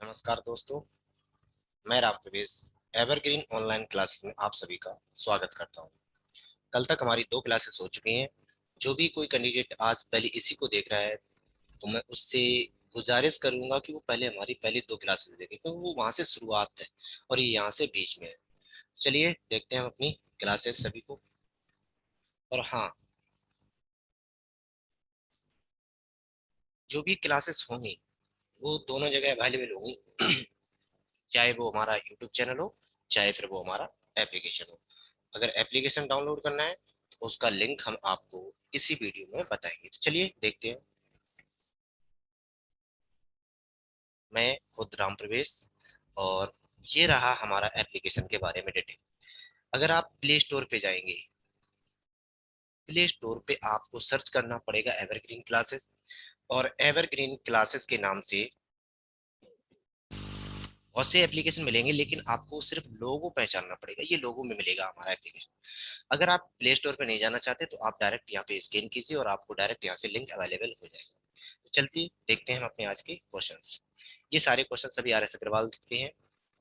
नमस्कार दोस्तों, मैं राम प्रवेश एवरग्रीन ऑनलाइन क्लासेस में आप सभी का स्वागत करता हूं। कल तक हमारी 2 क्लासेस हो चुकी हैं। जो भी कोई कैंडिडेट आज पहले इसी को देख रहा है तो मैं उससे गुजारिश करूंगा कि वो पहले हमारी पहली 2 क्लासेस देखे, क्योंकि वो वहां से शुरुआत है और ये यहाँ से बीच में है। चलिए देखते हैं हम अपनी क्लासेस सभी को। और हाँ, जो भी क्लासेस होंगी वो दोनों जगह अवेलेबल होंगी चाहे वो हमारा यूट्यूब चैनल हो, चाहे फिर वो हमारा एप्लीकेशन हो। अगर एप्लीकेशन डाउनलोड करना है तो उसका लिंक हम आपको इसी वीडियो में बताएंगे। तो चलिए देखते हैं। मैं खुद राम प्रवेश, और ये रहा हमारा एप्लीकेशन के बारे में डिटेल। अगर आप प्ले स्टोर पे जाएंगे, प्ले स्टोर पे आपको सर्च करना पड़ेगा एवरग्रीन क्लासेस, और एवरग्रीन क्लासेस के नाम से बहुत से एप्लीकेशन मिलेंगे, लेकिन आपको सिर्फ लोगो पहचानना पड़ेगा। ये लोगो में मिलेगा हमारा एप्लीकेशन। अगर आप प्ले स्टोर पर नहीं जाना चाहते तो आप डायरेक्ट यहाँ पे स्कैन कीजिए और आपको डायरेक्ट यहाँ से लिंक अवेलेबल हो जाएगा। तो चलते देखते हैं हम अपने आज के क्वेश्चंस। ये सारे क्वेश्चन सभी आर एस अग्रवाल के हैं,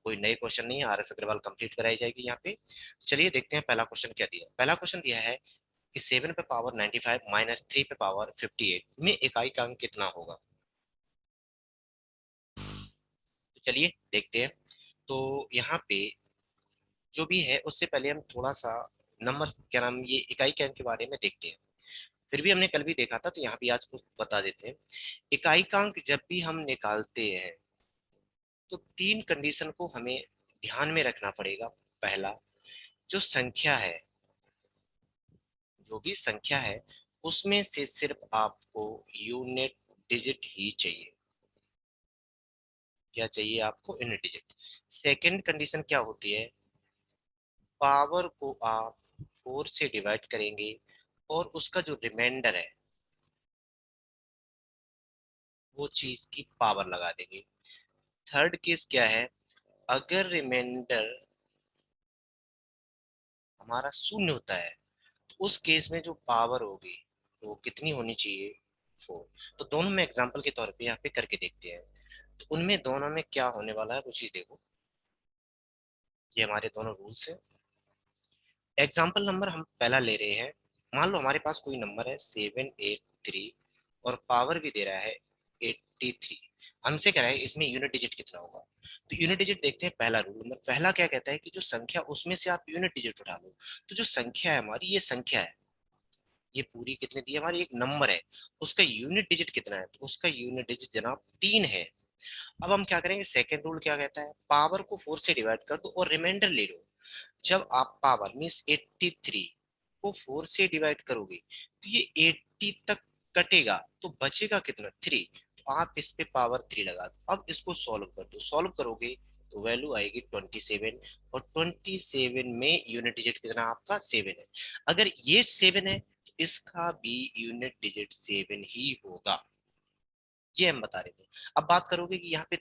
कोई नए क्वेश्चन नहीं है। आर एस अग्रवाल कंप्लीट कराई जाएगी यहाँ पे। तो चलिए देखते हैं पहला क्वेश्चन क्या दिया। पहला क्वेश्चन दिया है कि 7 पे पावर 95 माइनस 3 पे पावर 58 में इकाई का अंक कितना होगा। तो चलिए देखते हैं। तो यहाँ पे जो भी है उससे पहले हम थोड़ा सा नंबर, क्या नाम, ये इकाई के अंक के बारे में देखते हैं। फिर भी हमने कल भी देखा था तो यहाँ भी आज कुछ बता देते हैं। इकाई का अंक जब भी हम निकालते हैं तो 3 कंडीशन को हमें ध्यान में रखना पड़ेगा। पहला, जो संख्या है, जो भी संख्या है उसमें से सिर्फ आपको यूनिट डिजिट ही चाहिए। क्या चाहिए आपको? Unit digit. सेकंड कंडीशन क्या होती है? पावर को आप 4 से डिवाइड करेंगे और उसका जो रिमाइंडर है वो चीज की पावर लगा देंगे। थर्ड केस क्या है? अगर रिमाइंडर हमारा शून्य होता है तो उस केस में जो पावर होगी वो कितनी होनी चाहिए? 4। तो दोनों में एग्जांपल के तौर पे यहाँ पे करके देखते हैं। तो उनमें दोनों में क्या होने वाला है वो चीज देखो। ये हमारे दोनों रूल्स है। एग्जाम्पल नंबर हम पहला ले रहे हैं। मान लो हमारे पास कोई नंबर है 783 और पावर भी दे रहा है 83। हमसे कह रहा है इसमें यूनिट डिजिट कितना होगा। तो यूनिट डिजिट देखते हैं। पहला रूल नंबर पहला क्या कहता है कि जो संख्या उसमें से आप यूनिट डिजिट उठा लो। तो जो संख्या है हमारी, ये संख्या है, ये पूरी कितनी दी है हमारी? एक नंबर है, उसका यूनिट डिजिट कितना है? तो उसका यूनिट डिजिट जनाब 3 है। अब हम क्या करेंगे? सेकेंड रूल क्या कहता है? पावर को 4 से डिवाइड कर दो और रिमाइंडर ले लो। जब आप पावर मीन्स 83 को 4 से डिवाइड करोगे तो ये 80 तक कटेगा तो बचेगा कितना? 3। तो आप इस पे पावर 3 लगा दो। अब इसको सॉल्व कर दो। सॉल्व करोगे तो वैल्यू आएगी 27, और 27 में यूनिट डिजिट कितना आपका? 7 है। अगर ये 7 है तो इसका भी यूनिट डिजिट 7 ही होगा। ये हम बता रहे थे। अब बात करोगे कि यहाँ पे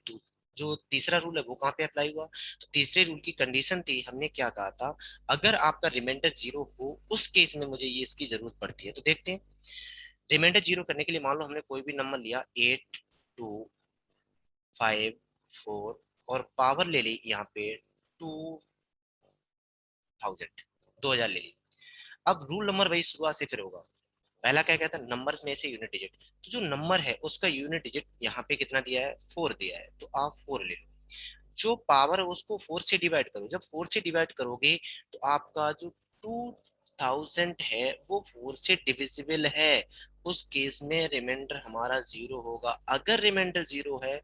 जो तीसरा रूल है वो कहाँ पे अप्लाई हुआ। तो तीसरे रूल की कंडीशन थी, हमने क्या कहा था? अगर आपका रिमाइंडर 0 हो उस केस में मुझे ये इसकी जरूरत पड़ती है। तो देखते हैं। रिमाइंडर 0 करने के लिए मान लो हमने कोई भी नंबर लिया 8254 और पावर ले ली यहाँ पे 2000, 2000 ले ली। अब रूल नंबर वही शुरुआत से फिर होगा। पहला क्या कहता है? नंबर में से यूनिट डिजिट। तो जो नंबर है उसका यूनिट डिजिट यहाँ पे कितना दिया है? 4 दिया है, तो आप 4 ले लो। जो पावर है उसको 4 से डिवाइड करो। जब 4 से डिवाइड करोगे तो आपका जो 2000 है वो 4 से डिविजिबल है। उस केस में रिमाइंडर हमारा 0 होगा। अगर रिमाइंडर 0 है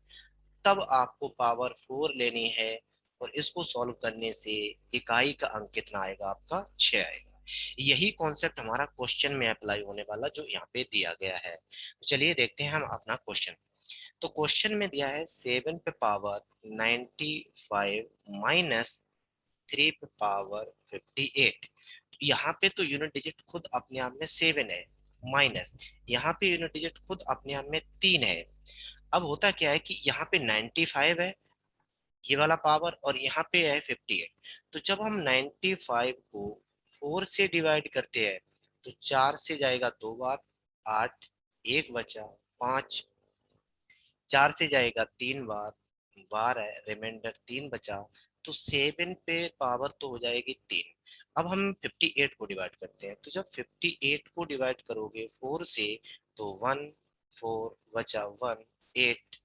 तब आपको पावर 4 लेनी है, और इसको सॉल्व करने से इकाई का अंक कितना आएगा आपका? 6 आएगा। यही कॉन्सेप्ट हमारा क्वेश्चन में अप्लाई होने वाला जो यहाँ पे दिया गया है। तो चलिए देखते हैं हम अपना क्वेश्चन। तो क्वेश्चन में दिया है 7 पे पावर 95 माइनस 3 पे पावर 58। यहाँ पे तो यूनिट डिजिट खुद अपने आप में 7 है, माइनस यहाँ पे यूनिट डिजिट खुद अपने आप में 3 है। अब होता क्या है कि यहाँ पे 95 है ये वाला पावर, और यहाँ पे है 58। तो जब हम 95 को 4 से डिवाइड करते हैं तो 4 से जाएगा 2 बार, 8, एक बचा 5, 4 से जाएगा 3 बार, 12, रिमाइंडर 3 बचा, तो 7 पे पावर तो हो जाएगी 3। अब हम 58 को डिवाइड करते हैं, तो जब 58 को डिवाइड करोगे 4 से, तो 1, 4 बचा 1, 8,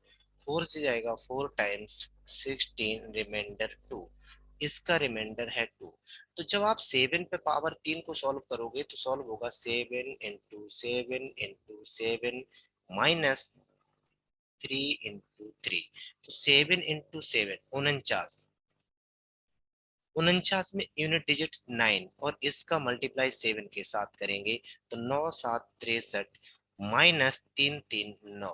4 से जाएगा 4 टाइम्स 16, रिमाइंडर 2, इसका रिमाइंडर है 2। तो जब आप 7 पे पावर 3 को सॉल्व करोगे तो सॉल्व होगा 7 इंटू 7 माइनस 3 इंटू 3, तो 7 इंटू 7 49, 49 में यूनिट डिजिट 9, और इसका मल्टीप्लाई 7 के साथ करेंगे तो 9 7 63 माइनस 3 3 9,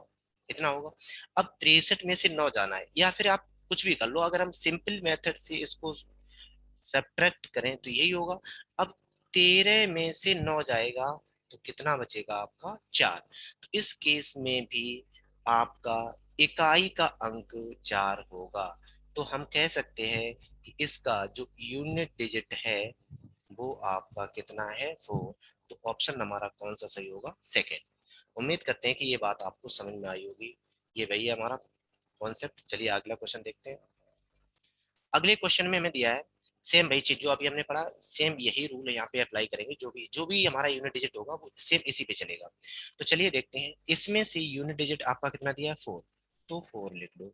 इतना होगा। अब 63 में से 9 जाना है, या फिर आप कुछ भी कर लो, अगर हम सिंपल मेथड से इसको सब्ट्रैक्ट करें तो यही होगा। अब 13 में से 9 जाएगा तो कितना बचेगा आपका 4। तो इस केस में भी आपका इकाई का अंक 4 होगा। तो हम कह सकते हैं कि इसका जो यूनिट डिजिट है वो आपका कितना है 4। तो ऑप्शन हमारा कौन सा सही होगा, सेकेंड। उम्मीद करते हैं कि ये बात आपको समझ में आई होगी। ये वही है हमारा कॉन्सेप्ट। चलिए अगला क्वेश्चन देखते हैं। अगले क्वेश्चन में हमें दिया है सेम वही चीज जो अभी हमने पढ़ा, सेम यही रूल यहाँ पे अप्लाई करेंगे। जो भी हमारा यूनिट डिजिट होगा वो सेम इसी पे चलेगा। तो चलिए देखते हैं, इसमें से यूनिट डिजिट आपका कितना दिया है 4, तो 4 लिख लो।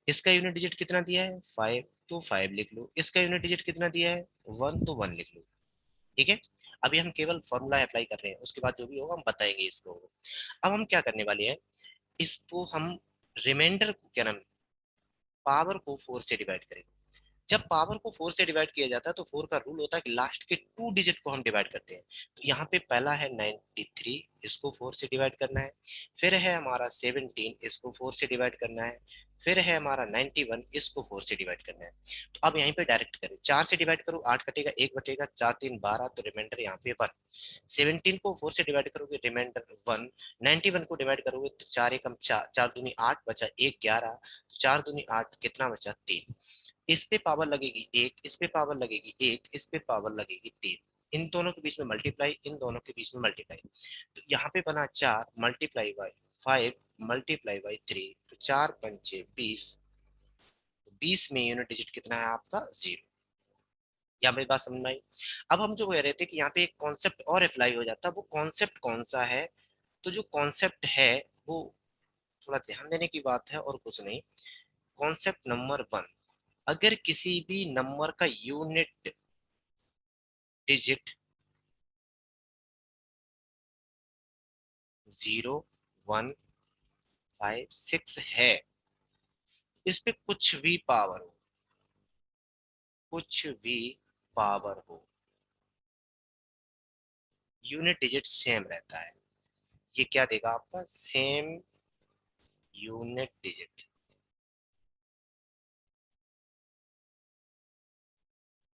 इसका यूनिट डिजिट कितना दिया है 5, तो 5 लिख लो। इसका यूनिट डिजिट कितना दिया है 1, तो 1 लिख लो। ठीक है, अभी हम केवल फॉर्मूला अप्लाई कर रहे हैं, उसके बाद जो भी होगा हम बताएंगे इसको। अब हम क्या करने वाले हैं, इसको हम रिमाइंडर को क्या नाम, पावर को 4 से डिवाइड करेंगे। जब पावर को 4 से डिवाइड किया जाता है तो 4 का रूल होता है कि लास्ट के 2 डिजिट को हम डिवाइड करते हैं। तो यहाँ पे पहला है 93, इसको 4 से डिवाइड करना है। फिर है हमारा 17, इसको 4 से डिवाइड करना है। फिर है हमारा 91, इसको 4 से डिवाइड करना है। तो अब यहीं पे डायरेक्ट करें, 4 से डिवाइड करो 8 कटेगा, 1 बटेगा, 4 3 12, तो रिमाइंडर यहाँ पे 1। 17 को 4 से डिवाइड करोगे रिमाइंडर 1। 91 को डिवाइड करोगे तो 4 एकम 4, 4 दूनी 8 बचा 1 11, तो 4 दूनी 8, कितना बचा 3। इस पे पावर लगेगी 1, इस पे पावर लगेगी 1, इस पे पावर लगेगी 3। इन दोनों के बीच में मल्टीप्लाई, इन दोनों के बीच में मल्टीप्लाई। तो यहाँ पे बना 4 मल्टीप्लाई बाई 5 मल्टीप्लाई बाई 3, तो 4 पंचे 20, 20 में यूनिट डिजिट कितना है आपका 0। यहाँ पे बात समझ में आई। अब हम जो कह रहे थे कि यहाँ पे एक कॉन्सेप्ट और अप्लाई हो जाता है, वो कॉन्सेप्ट कौन सा है। तो जो कॉन्सेप्ट है वो थोड़ा ध्यान देने की बात है और कुछ नहीं। कॉन्सेप्ट नंबर 1, अगर किसी भी नंबर का यूनिट डिजिट 0 1 5 6 है, इस पे कुछ भी पावर हो, कुछ भी पावर हो, यूनिट डिजिट सेम रहता है। ये क्या देगा आपका, सेम यूनिट डिजिट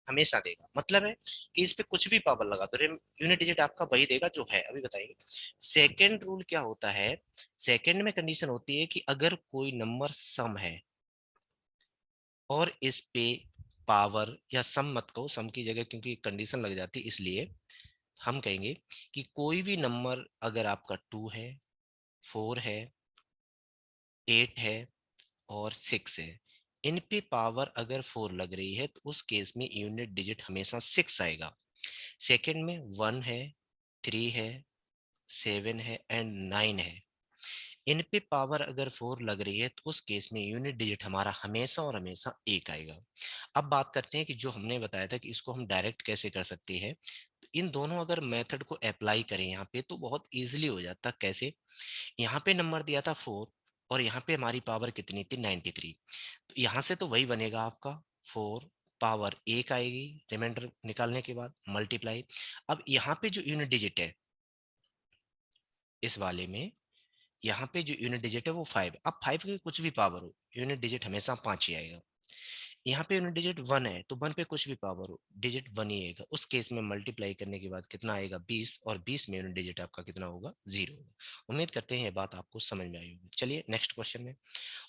हमेशा देगा। मतलब है कि इस पे कुछ भी पावर लगा तो यूनिट डिजिट आपका वही देगा जो है। अभी बताइए सेकंड रूल क्या होता है। सेकंड में कंडीशन होती है कि अगर कोई नंबर सम है और इस पे पावर, या सम मत कहो, सम की जगह क्योंकि कंडीशन लग जाती है इसलिए हम कहेंगे कि कोई भी नंबर अगर आपका 2 है, 4 है, 8 है और 6 है, इन पे पावर अगर 4 लग रही है तो उस केस में यूनिट डिजिट हमेशा 6 आएगा। सेकंड में 1 है, 3 है, 7 है एंड 9 है, इन पे पावर अगर 4 लग रही है तो उस केस में यूनिट डिजिट हमारा हमेशा और हमेशा 1 आएगा। अब बात करते हैं कि जो हमने बताया था कि इसको हम डायरेक्ट कैसे कर सकते हैं। तो इन दोनों अगर मेथड को अप्लाई करें यहाँ पे तो बहुत इजीली हो जाता। कैसे, यहाँ पे नंबर दिया था 4 और यहाँ पे हमारी पावर कितनी थी 93, तो यहाँ से तो वही बनेगा आपका 4 पावर 1 आएगी रिमाइंडर निकालने के बाद मल्टीप्लाई। अब यहाँ पे जो यूनिट डिजिट है इस वाले में, यहाँ पे जो यूनिट डिजिट है वो 5। अब 5 की कुछ भी पावर हो, यूनिट डिजिट हमेशा 5 ही आएगा। यहाँ पे यूनिट डिजिट 1 है तो 1 पे कुछ भी पावर हो, डिजिट 1 ही आएगा। उस केस में मल्टीप्लाई करने के बाद कितना आएगा 20, और 20 में यूनिट डिजिट आपका कितना होगा 0 होगा। उम्मीद करते हैं ये बात आपको समझ में आई होगी। चलिए नेक्स्ट क्वेश्चन में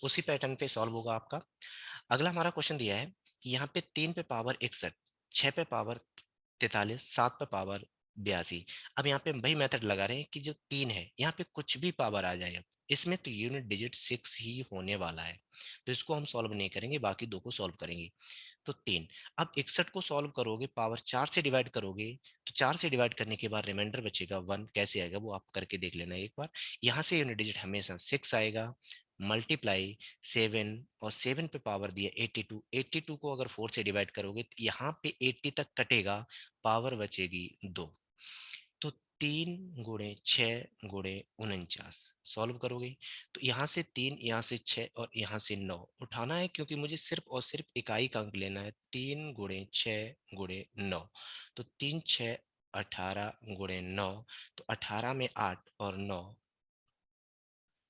उसी पैटर्न पे सॉल्व होगा आपका। अगला हमारा क्वेश्चन दिया है कि यहाँ पे 3 पे पावर 61, 6 पे पावर 43, 7 पे पावर 82। अब यहाँ पे हम वही मेथड लगा रहे हैं कि जो 3 है यहाँ पे कुछ भी पावर आ जाए, इसमें तो यूनिट डिजिट 6 ही होने वाला है, तो इसको हम सॉल्व नहीं करेंगे, बाकी दो को सॉल्व करेंगे। तो 3। अब 61 को सॉल्व करोगे, पावर 4 से डिवाइड करोगे, तो 4 से डिवाइड करने के बाद रिमाइंडर बचेगा 1। कैसे आएगा वो आप करके देख लेना एक बार। यहाँ से यूनिट डिजिट हमेशा 6 आएगा, मल्टीप्लाई 7, और 7 पे पावर दिया 82। 82 को अगर 4 से डिवाइड करोगे तो यहाँ पे 80 तक कटेगा, पावर बचेगी 2। तो 3 × 6 × 49 सॉल्व करोगे, तो यहाँ से 3, यहाँ से 6 और यहाँ से 9 उठाना है, क्योंकि मुझे सिर्फ और सिर्फ इकाई का अंक लेना है। 3 × 6 × 9, तो 3 × 6 = 18 × 9, तो 18 में 8 और 9,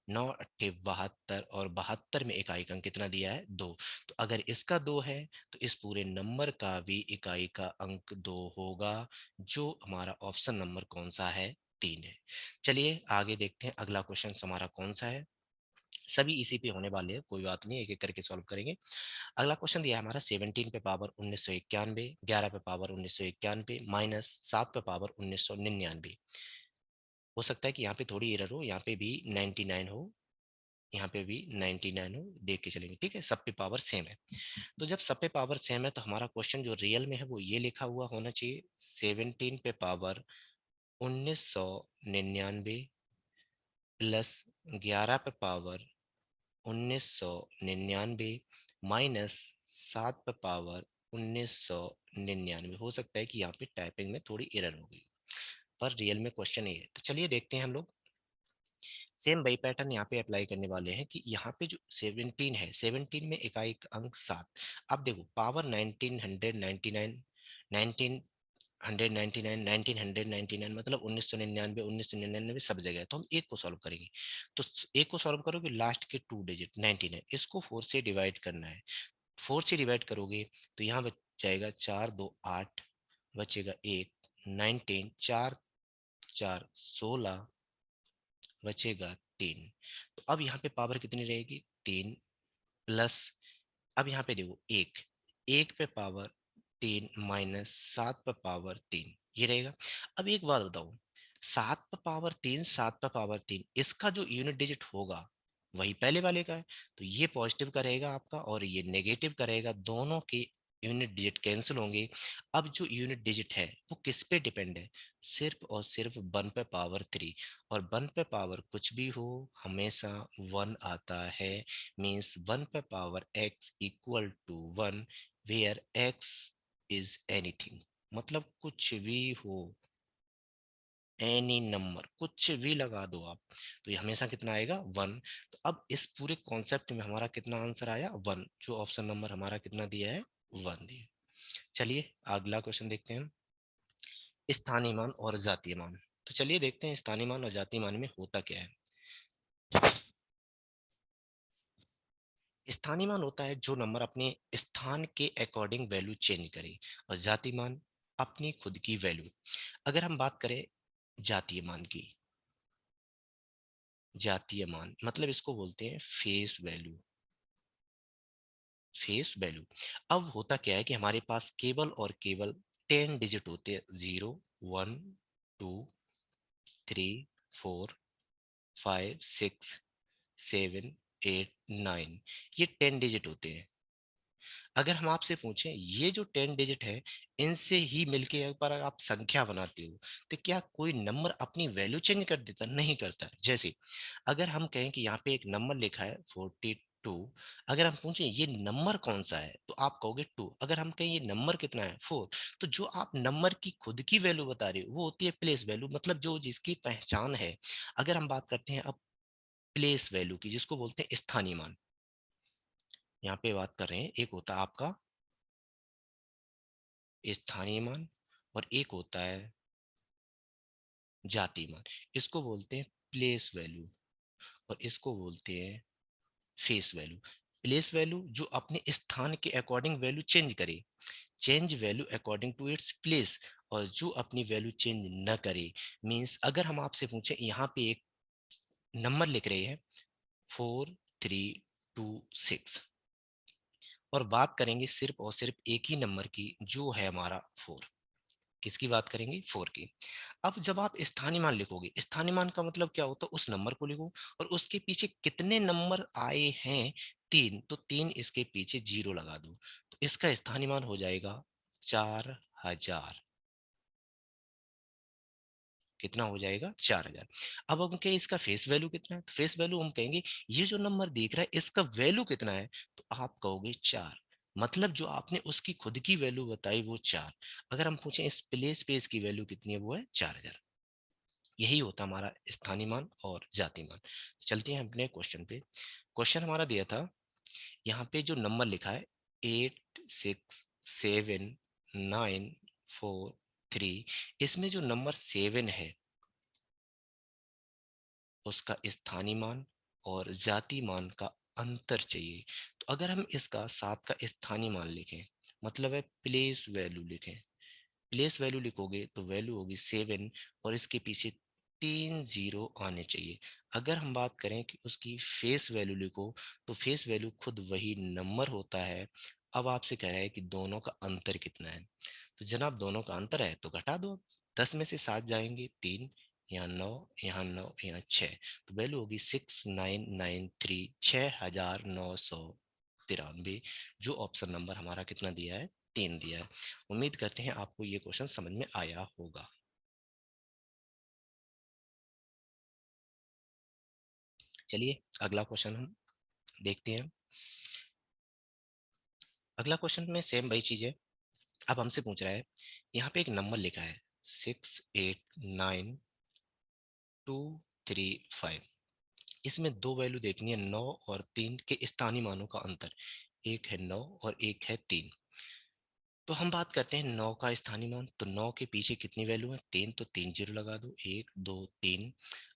9 × 8 = 72, और 72 में इकाई का अंक कितना दिया है? 2। तो अगर इसका 2 है तो इस पूरे नंबर का भी इकाई का अंक 2 होगा, जो हमारा ऑप्शन नंबर कौन सा है? 3 है। चलिए आगे देखते हैं अगला क्वेश्चन हमारा कौन सा है। सभी इसी पे होने वाले हैं, कोई बात नहीं, एक एक करके सॉल्व करेंगे। अगला क्वेश्चन दिया है हमारा 17 पे पावर 1991, 11 पे पावर 1991 माइनस 7 पे पावर 1999। हो सकता है कि यहाँ पे थोड़ी एरर हो, यहाँ पे भी 99 हो, यहाँ पे भी 99 हो, देख के चलेंगे। ठीक है, सब पे पावर सेम है। तो जब सब पे पावर सेम है तो हमारा क्वेश्चन जो रियल में है वो ये लिखा हुआ होना चाहिए, 17 पे पावर 1999 प्लस 11 पे पावर 1999 माइनस 7 पे पावर 1999। हो सकता है कि यहाँ पे टाइपिंग में थोड़ी एरर हो गई, पर रियल में क्वेश्चन ये है। तो चलिए देखते हैं हम लोग। सेम वही पैटर्न यहाँ पे अप्लाई करने वाले हैं कि यहाँ पे जो 17 है, 17 में इकाई का अंक 7। अब देखो पावर 1999, 1999, 1999 मतलब 1999, 1999 सब जगह है, तो हम एक को सॉल्व करेंगे। तो एक को सॉल्व करोगे, लास्ट के 2 डिजिट 99, इसको 4 से डिवाइड करना है। 4 से डिवाइड करोगे तो यहाँ बच जाएगा 4 2 8, बचेगा 1 19, 4 4 16, बचेगा 3। तो अब यहाँ पे पावर कितनी रहेगी? 3 प्लस, अब यहाँ पे देखो 1, 1 पे पावर 3 माइनस 7 पे पावर 3, ये रहेगा। अब एक बात बताओ, 7 पे पावर 3, 7 पे पावर 3, इसका जो यूनिट डिजिट होगा वही पहले वाले का है, तो ये पॉजिटिव का रहेगा आपका और ये नेगेटिव का रहेगा, दोनों के यूनिट डिजिट कैंसिल होंगे। अब जो यूनिट डिजिट है वो किस पे डिपेंड है? सिर्फ और सिर्फ 1 पे पावर 3, और 1 पे पावर कुछ भी हो हमेशा 1 आता है। मीन्स 1 पे power x equal to 1, where x is anything, मतलब कुछ भी हो, एनी नंबर कुछ भी लगा दो आप, तो ये हमेशा कितना आएगा? 1। तो अब इस पूरे कॉन्सेप्ट में हमारा कितना आंसर आया? 1, जो ऑप्शन नंबर हमारा कितना दिया है? 1 दिया। चलिए अगला क्वेश्चन देखते हैं हम, स्थानीय मान और जातीय मान। तो चलिए देखते हैं स्थानीय मान और जातीय मान में होता क्या है। स्थानीय मान होता है जो नंबर अपने स्थान के अकॉर्डिंग वैल्यू चेंज करे, और जातीय मान अपनी खुद की वैल्यू। अगर हम बात करें जातीय मान की, जातीय मान मतलब इसको बोलते हैं फेस वैल्यू, फेस वैल्यू। अब होता क्या है कि हमारे पास केवल और केवल 10 डिजिट होते हैं, 0 1 2 3 4 5 6 7 8 9, ये 10 डिजिट होते हैं। अगर हम आपसे पूछें ये जो 10 डिजिट है इनसे ही मिलके एक बार आप संख्या बनाते हो, तो क्या कोई नंबर अपनी वैल्यू चेंज कर देता? नहीं करता। जैसे अगर हम कहें कि यहाँ पे एक नंबर लिखा है 42, अगर हम पूछें ये नंबर कौन सा है तो आप कहोगे 2। अगर हम कहें ये नंबर कितना है 4, तो जो आप नंबर की खुद की वैल्यू बता रहे हो वो होती है प्लेस वैल्यू, मतलब जो जिसकी पहचान है। अगर हम बात करते हैं अब प्लेस वैल्यू की, जिसको बोलते हैं स्थानीय मान, यहाँ पे बात कर रहे हैं, एक होता है आपका स्थानीय मान और एक होता है जातीय मान। इसको बोलते हैं प्लेस वैल्यू और इसको बोलते हैं फेस वैल्यू। प्लेस वैल्यू जो अपने स्थान के अकॉर्डिंग वैल्यू चेंज करे, change value according to its place, और जो अपनी वैल्यू चेंज न करे। मींस अगर हम आपसे पूछे यहाँ पे एक नंबर लिख रहे हैं 4326, और बात करेंगे सिर्फ और सिर्फ एक ही नंबर की जो है हमारा 4, किसकी बात करेंगे? 4 की। अब जब आप स्थानीय मान लिखोगे, स्थानीय मान का मतलब क्या होता है? उस नंबर को लिखो और उसके पीछे कितने नंबर आए हैं, 3, तो 3 इसके पीछे 0 लगा दो, तो इसका स्थानीय मान हो जाएगा 4000। कितना हो जाएगा? 4000। अब हम कहें इसका फेस वैल्यू कितना है, तो फेस वैल्यू हम कहेंगे ये जो नंबर दिख रहा है इसका वैल्यू कितना है, तो आप कहोगे 4। मतलब जो आपने उसकी खुद की वैल्यू बताई वो 4। अगर हम पूछें इस प्ले स्पेस की वैल्यू कितनी है, वो है 4000। यही होता हमारा स्थानीय मान और जाति मान। चलते हैं अपने क्वेश्चन पे। क्वेश्चन हमारा दिया था, यहाँ पे जो नंबर लिखा है 867943, इसमें जो नंबर 7 है उसका स्थानीय मान और जाति मान का अंतर चाहिए। तो अगर हम इसका 7 का स्थानीय मान लिखें, मतलब है प्लेस वैल्यू लिखें, प्लेस वैल्यू लिखोगे तो वैल्यू होगी 7 और इसके पीछे 3 जीरो आने चाहिए। अगर हम बात करें कि उसकी फेस वैल्यू लिखो, तो फेस वैल्यू खुद वही नंबर होता है। अब आपसे कह रहा है कि दोनों का अंतर कितना है, तो जनाब दोनों का अंतर है तो घटा दो। 10 में से 7 जाएंगे 3, यहाँ 9, यहाँ 9, यहाँ 6, तो वैल्यू होगी 6993, 6993। जो ऑप्शन नंबर हमारा कितना दिया है? 3 दिया है। उम्मीद करते हैं आपको ये क्वेश्चन समझ में आया होगा। चलिए अगला क्वेश्चन हम देखते हैं। अगला क्वेश्चन में सेम वही चीज है। अब हमसे पूछ रहा है, यहाँ पे एक नंबर लिखा है 689235। इसमें दो वैल्यू देखनी है, 9 और 3 के स्थानीय मानों का अंतर। एक है 9 और एक है 3। तो हम बात करते हैं 9 का स्थानीय मान, तो 9 के पीछे कितनी वैल्यू है? 3, तो 3 जीरो लगा दो, 1 2 3।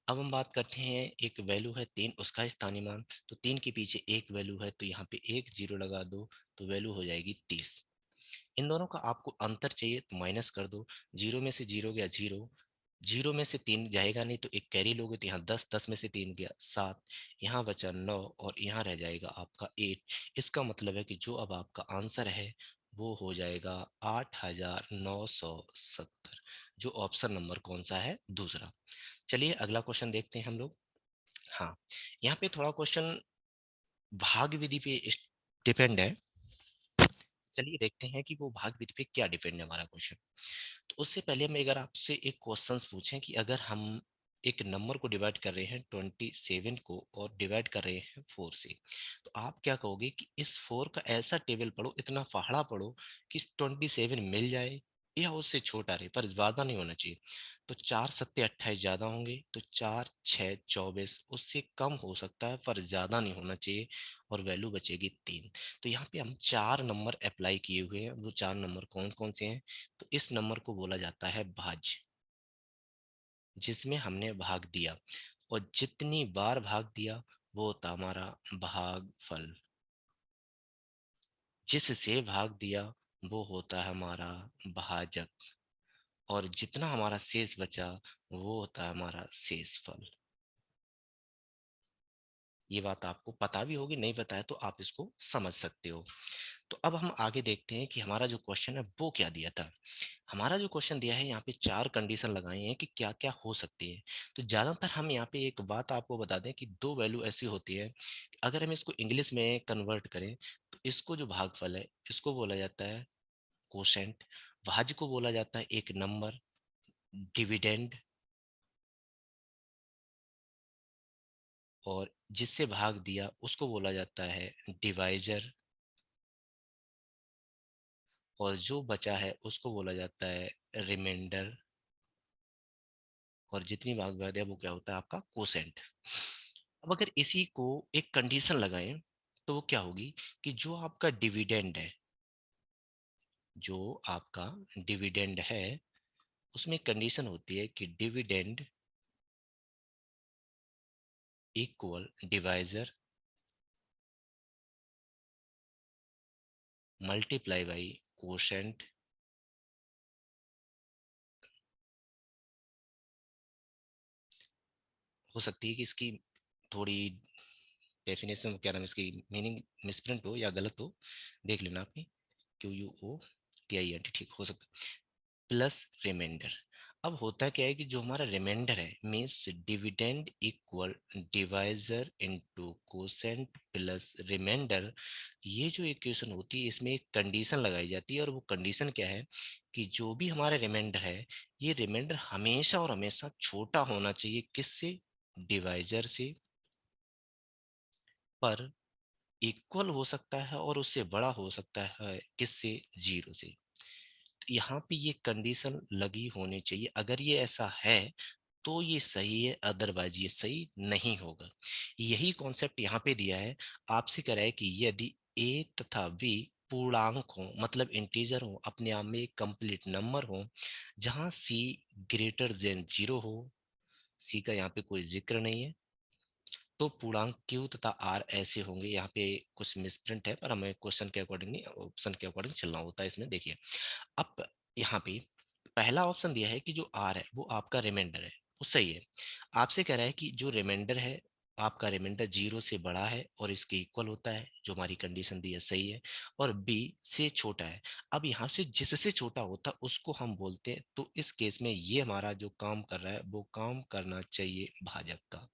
अब हम बात करते हैं एक वैल्यू है 3, उसका स्थानीय मान, तो 3 के पीछे एक वैल्यू है, तो यहाँ पे एक जीरो लगा दो, तो वैल्यू हो जाएगी 30। इन दोनों का आपको अंतर चाहिए तो माइनस कर दो। जीरो में से जीरो गया जीरो, जीरो में से 3 जाएगा नहीं तो एक कैरी लोगे, तो यहाँ 10, 10 में से 3 गया 7, यहाँ बचा 9 और यहाँ रह जाएगा आपका 8। इसका मतलब है कि जो अब आपका आंसर है वो हो जाएगा 8970। जो ऑप्शन नंबर कौन सा है? दूसरा। चलिए अगला क्वेश्चन देखते हैं हम लोग। हाँ, यहाँ पे थोड़ा क्वेश्चन भाग विधि पे डिपेंड है। चलिए देखते हैं कि वो भाग विधि पे क्या डिपेंड है हमारा क्वेश्चन। तो उससे पहले हम अगर आपसे एक क्वेश्चन पूछें कि अगर हम एक नंबर को डिवाइड कर रहे हैं 27 को और डिवाइड कर रहे हैं 4 से, तो आप क्या कहोगे कि इस 4 का ऐसा टेबल पढ़ो, इतना फाड़ा पढ़ो कि 27 मिल जाए या उससे छोटा रहे पर ज्यादा नहीं होना चाहिए। तो 4 सत्ते 28 ज्यादा होंगे, तो 4 6 24, उससे कम हो सकता है पर ज्यादा नहीं होना चाहिए, और वैल्यू बचेगी 3। तो यहाँ पे हम 4 नंबर अप्लाई किए हुए हैं। वो 4 नंबर कौन कौन से हैं? तो इस नंबर को बोला जाता है भाज्य, जिसमें हमने भाग दिया, और जितनी बार भाग दिया वो होता हमारा भागफल। जिससे भाग दिया वो होता है हमारा भाजक, और जितना हमारा शेष बचा वो होता है हमारा शेषफल। ये बात आपको पता भी होगी, नहीं पता है तो आप इसको समझ सकते हो। तो अब हम आगे देखते हैं कि हमारा जो क्वेश्चन है वो क्या दिया था। हमारा जो क्वेश्चन दिया है यहाँ पे 4 कंडीशन लगाई हैं कि क्या क्या हो सकती है। तो ज्यादातर हम यहाँ पे एक बात आपको बता दें कि दो वैल्यू ऐसी होती है, अगर हम इसको इंग्लिश में कन्वर्ट करें तो इसको जो भागफल है इसको बोला जाता है कोशेंट, भाज्य को बोला जाता है एक नंबर, डिविडेंड, और जिससे भाग दिया उसको बोला जाता है डिवाइजर, और जो बचा है उसको बोला जाता है रिमाइंडर, और जितनी भाग भर दिया वो क्या होता है आपका कोसेंट। अब अगर इसी को एक कंडीशन लगाएं तो वो क्या होगी कि जो आपका डिविडेंड है, जो आपका डिविडेंड है उसमें कंडीशन होती है कि dividend equal divisor multiply by quotient. हो सकती है कि इसकी थोड़ी डेफिनेशन क्या नाम है, इसकी मीनिंग मिसप्रिंट हो या गलत हो, देख लेना आपने। QUOTINT ठीक हो सकता है। Plus remainder. अब होता क्या है कि जो हमारा रिमाइंडर है means dividend equal divisor into quotient plus remainder. ये जो इक्वेशन होती है इसमें एक कंडीशन लगाई जाती है, और वो कंडीशन क्या है कि जो भी हमारा रिमाइंडर है ये रिमाइंडर हमेशा और हमेशा छोटा होना चाहिए किससे, डिवाइजर से, पर इक्वल हो सकता है और उससे बड़ा हो सकता है किससे, जीरो से। तो यहाँ पे ये कंडीशन लगी होनी चाहिए, अगर ये ऐसा है तो ये सही है, अदरवाइज ये सही नहीं होगा। यही कॉन्सेप्ट यहाँ पे दिया है, आपसे कह रहा है कि यदि ए तथा बी पूर्णांक हो, मतलब इंटीजर हो, अपने आप में एक कंप्लीट नंबर हो, जहां सी ग्रेटर देन जीरो हो, सी का यहाँ पे कोई जिक्र नहीं है, तो पूर्णांक क्यू तथा आर ऐसे होंगे। यहाँ पे कुछ मिसप्रिंट है पर हमें क्वेश्चन के अकॉर्डिंग नहीं, ऑप्शन के अकॉर्डिंग चलना होता है इसमें। देखिए अब यहाँ पे पहला ऑप्शन दिया है कि जो आर है वो आपका रिमाइंडर है, वो सही है। आपसे कह रहा है कि जो रिमाइंडर है आपका रिमाइंडर जीरो से बड़ा है और इसके इक्वल होता है, जो हमारी कंडीशन दी है सही है, और बी से छोटा है। अब यहाँ से जिससे छोटा होता है उसको हम बोलते हैं, तो इस केस में ये हमारा जो काम कर रहा है वो काम करना चाहिए भाजक का,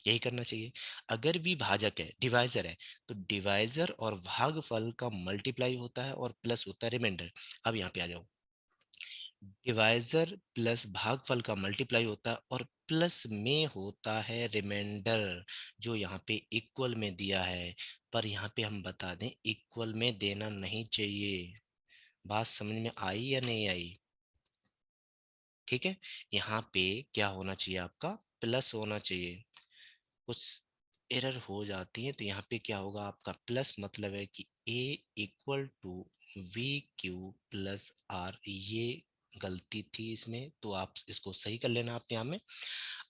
यही करना चाहिए। अगर भी भाजक है, डिवाइजर है, तो डिवाइजर और भागफल का मल्टीप्लाई होता है और प्लस होता है रिमाइंडर। अब यहाँ पे आ जाओ, डिवाइजर प्लस भागफल का मल्टीप्लाई होता है और प्लस में होता है रिमाइंडर, जो यहाँ पे इक्वल में दिया है। पर यहाँ पे हम बता दें इक्वल में देना नहीं चाहिए। बात समझ में आई या नहीं आई? ठीक है, यहाँ पे क्या होना चाहिए, आपका प्लस होना चाहिए। कुछ एरर हो जाती है तो यहाँ पे क्या होगा, आपका प्लस मतलब है कि A equal to V Q plus R, ये गलती थी इसमें, तो आप इसको सही कर लेना अपने आप में।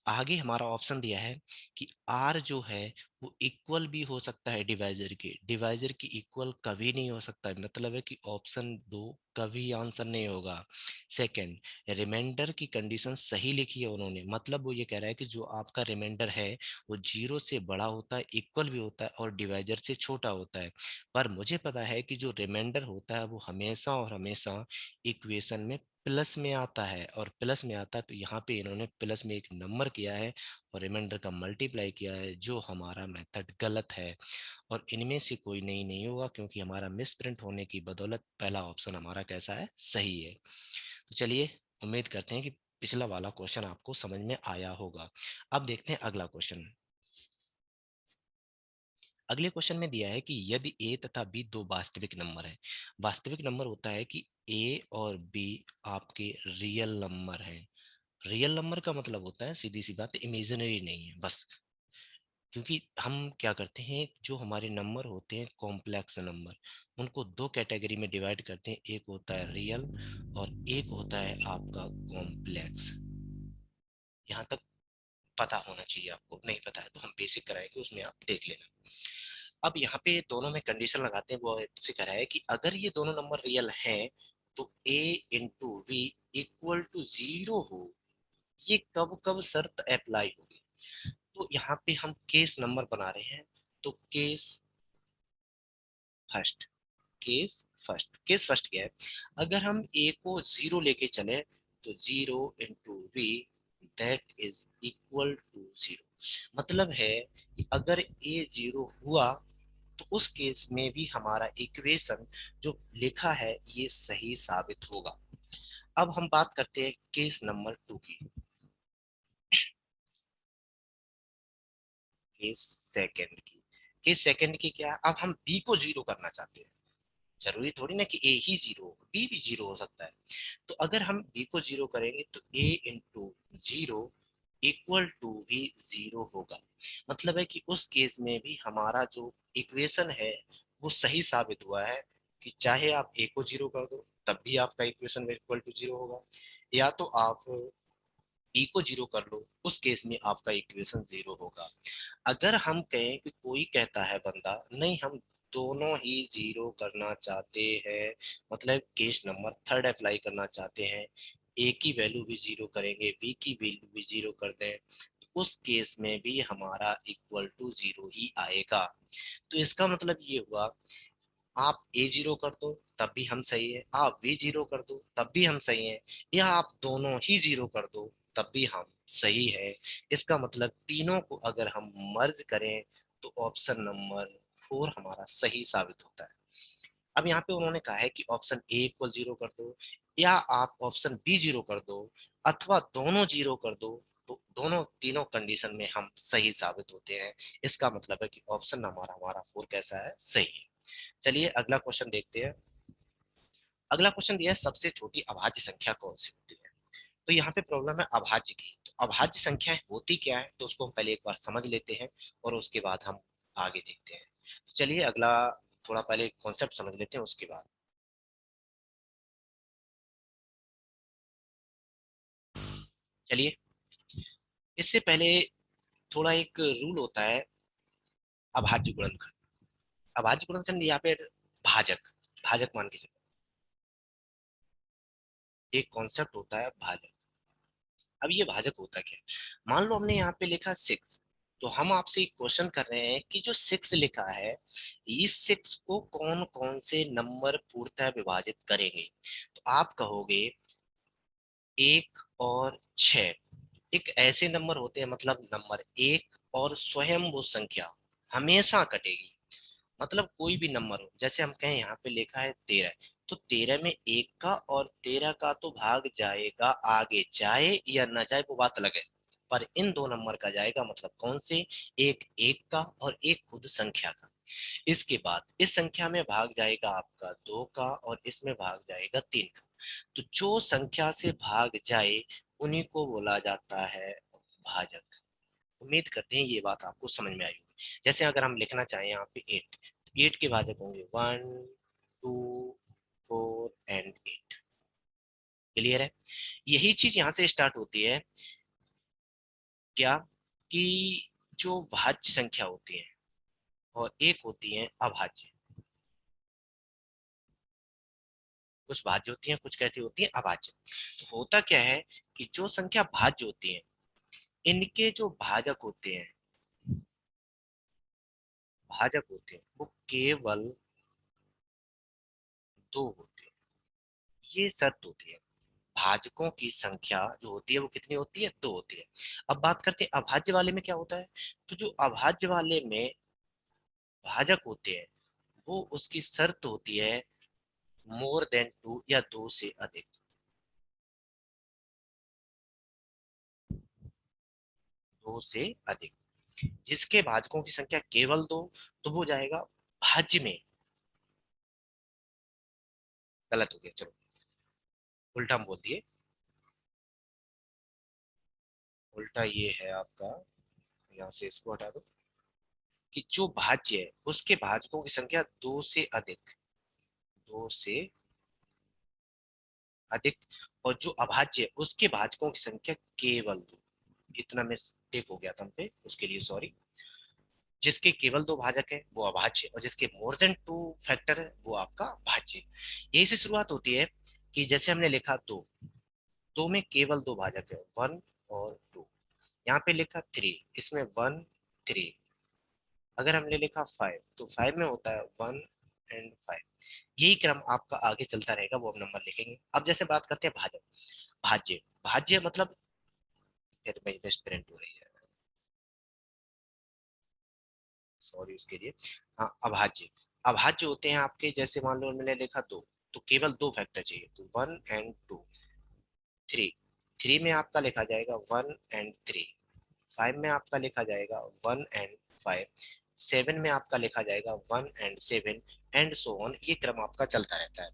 आगे हमारा ऑप्शन दिया है कि आर जो है वो इक्वल भी हो सकता है डिवाइजर के, डिवाइजर की इक्वल कभी नहीं हो सकता है, मतलब है कि ऑप्शन दो कभी आंसर नहीं होगा। सेकंड, रिमाइंडर की कंडीशन सही लिखी है उन्होंने, मतलब वो ये कह रहा है कि जो आपका रिमाइंडर है वो जीरो से बड़ा होता है, इक्वल भी होता है और डिवाइजर से छोटा होता है। पर मुझे पता है कि जो रिमाइंडर होता है वो हमेशा और हमेशा इक्वेशन में प्लस में आता है, और प्लस में आता है तो यहाँ पे इन्होंने प्लस में एक नंबर किया है और रिमाइंडर का मल्टीप्लाई किया है, जो हमारा मेथड गलत है। और इनमें से कोई नहीं होगा, क्योंकि हमारा मिस प्रिंट होने की बदौलत पहला ऑप्शन हमारा कैसा है, सही है। तो चलिए, उम्मीद करते हैं कि पिछला वाला क्वेश्चन आपको समझ में आया होगा। अब देखते हैं अगला क्वेश्चन। अगले क्वेश्चन में दिया है कि यदि ए तथा बी दो वास्तविक नंबर है, वास्तविक नंबर होता है कि ए और बी आपके रियल नंबर हैं। रियल नंबर का मतलब होता है सीधी सी बात, इमेजिनरी नहीं है बस। क्योंकि हम क्या करते हैं, जो हमारे नंबर होते हैं कॉम्प्लेक्स नंबर, उनको दो कैटेगरी में डिवाइड करते हैं, एक होता है रियल और एक होता है आपका कॉम्प्लेक्स। यहाँ तक पता होना चाहिए आपको, नहीं पता है तो हम बेसिक कराएंगे, उसमें आप देख लेना। अब यहाँ पे दोनों में कंडीशन लगाते हैं, वो से कह रहा है कि अगर ये दोनों नंबर रियल हैं तो a into v equal to zero हो। ये कब कब शर्त अप्लाई होगी, तो यहाँ पे हम केस नंबर बना रहे हैं। तो फर्स्ट केस फर्स्ट क्या है, अगर हम a को जीरो लेके चले तो zero into v that is equal to zero. मतलब है कि अगर a जीरो हुआ तो उस केस में भी हमारा इक्वेशन जो लिखा है ये सही साबित होगा। अब हम बात करते हैं केस नंबर टू की, केस सेकंड की। केस सेकंड की क्या है, अब हम बी को जीरो करना चाहते हैं। जरूरी थोड़ी ना कि ए ही जीरो हो, बी भी जीरो हो सकता है। तो अगर हम बी को जीरो करेंगे तो ए इंटू जीरो इक्वल टू भी जीरो होगा। मतलब है कि उस केस में भी हमारा जो इक्वेशन है वो सही साबित हुआ है, कि चाहे आप ए को जीरो कर दो तब भी आपका इक्वेशन इक्वल टू जीरो होगा, या तो आप बी को जीरो कर लो उस केस में आपका इक्वेशन जीरो होगा। अगर हम कहें कि कोई कहता है बंदा नहीं हम दोनों ही जीरो करना चाहते हैं, मतलब केस नंबर थर्ड अप्लाई करना चाहते हैं, ए की वैल्यू भी जीरो करेंगे बी की वैल्यू भी जीरो कर दें, तो उस केस में भी हमारा इक्वल टू जीरो ही आएगा। तो इसका मतलब ये हुआ आप ए जीरो कर दो तब भी हम सही है, आप बी जीरो कर दो तब भी हम सही है, या आप दोनों ही जीरो कर दो तब भी हम सही है। इसका मतलब तीनों को अगर हम मर्ज करें तो ऑप्शन नंबर 4 हमारा सही साबित होता है। अब यहाँ पे उन्होंने कहा है कि ऑप्शन ए इक्वल जीरो कर दो, या आप ऑप्शन बी जीरो कर दो, अथवा दोनों जीरो कर दो, तो दोनों तीनों कंडीशन में हम सही साबित होते हैं। इसका मतलब है कि ऑप्शन हमारा हमारा 4 कैसा है, सही है। चलिए अगला क्वेश्चन देखते हैं। अगला क्वेश्चन दिया है सबसे छोटी अभाज्य संख्या कौन सी होती है। तो यहाँ पे प्रॉब्लम है अभाज्य की। तो अभाज्य संख्या होती क्या है, तो उसको हम पहले एक बार समझ लेते हैं और उसके बाद हम आगे देखते हैं। तो चलिए अगला थोड़ा पहले कॉन्सेप्ट समझ लेते हैं उसके बाद। चलिए इससे पहले थोड़ा एक रूल होता है अभाज्य गुणनखंड। अभाज्य गुणनखंड या फिर भाजक, भाजक मान के चलो, एक कॉन्सेप्ट होता है भाजक। अब ये भाजक होता क्या है, मान लो हमने यहाँ पे लिखा 6, तो हम आपसे एक क्वेश्चन कर रहे हैं कि जो 6 लिखा है, इस 6 को कौन कौन से नंबर पूर्णतः विभाजित करेंगे। तो आप कहोगे 1 और 6 एक ऐसे नंबर होते हैं, मतलब नंबर 1 और स्वयं वो संख्या हमेशा कटेगी। मतलब कोई भी नंबर हो, जैसे हम कहें यहाँ पे लिखा है 13, तो 13 में 1 का और 13 का तो भाग जाएगा, आगे जाए या ना जाए वो बात अलग है, पर इन दो नंबर का जाएगा। मतलब कौन से, एक 1 का और एक खुद संख्या का। इसके बाद इस संख्या में भाग जाएगा आपका 2 का और इसमें भाग जाएगा 3 का। तो जो संख्या से भाग जाए उन्हीं को बोला जाता है भाजक। उम्मीद करते हैं ये बात आपको समझ में आई होगी। जैसे अगर हम लिखना चाहें यहाँ पे 8, तो 8 के भाजक होंगे 1, 2, 4 एंड 8। क्लियर है। यही चीज यहाँ से स्टार्ट होती है क्या, कि जो भाज्य संख्या होती है और एक होती है अभाज्य। कुछ भाज्य होती हैं, कुछ कैसी होती है अभाज्य। तो होता क्या है कि जो संख्या भाज्य होती है, इनके जो भाजक होते हैं, भाजक होते हैं वो केवल 2 होते हैं। ये शर्त होती है। भाजकों की संख्या जो होती है वो कितनी होती है, 2 होती है। अब बात करते हैं अभाज्य वाले में क्या होता है। तो जो अभाज्य वाले में भाजक होते हैं, वो उसकी शर्त होती है मोर देन 2 या 2 से अधिक। 2 से अधिक। जिसके भाजकों की संख्या केवल 2, तो वो जाएगा भाज्य में। गलत हो गया, चलो उल्टा हम बोल दिए। उल्टा ये है आपका, यहाँ से इसको हटा दो, कि जो भाज्य है उसके भाजकों की संख्या 2 से अधिक, 2 से अधिक, और जो अभाज्य है उसके भाजकों की संख्या केवल 2। इतना मिस्टेक हो गया था हम पे, उसके लिए सॉरी। जिसके केवल 2 भाजक है वो अभाज्य, और जिसके मोर देन 2 फैक्टर है वो आपका भाज्य। यही से शुरुआत होती है कि जैसे हमने लिखा 2, 2 में केवल 2 भाजक है 1 और 2। यहाँ पे लिखा 3, इसमें 1 3। अगर हमने लिखा 5, तो 5 में होता है 1 एंड 5। यही क्रम आपका आगे चलता रहेगा, वो हम नंबर लिखेंगे। अब जैसे बात करते हैं भाजक, भाज्य। भाज्य मतलब, फिर मेरी बेस्ट फ्रेंड हो रही है, सॉरी उसके लिए। हाँ अभाज्य। अभाज्य होते हैं आपके, जैसे मान लो मैंने लिखा 2, तो केवल 2 फैक्टर चाहिए, तो 1 एंड 2। 3, 3 में आपका लिखा जाएगा 1 एंड 3। 5 में आपका लिखा जाएगा 1 एंड 5। 7 में आपका लिखा जाएगा 1 एंड 7, एंड सो ऑन। ये क्रम आपका चलता रहता है।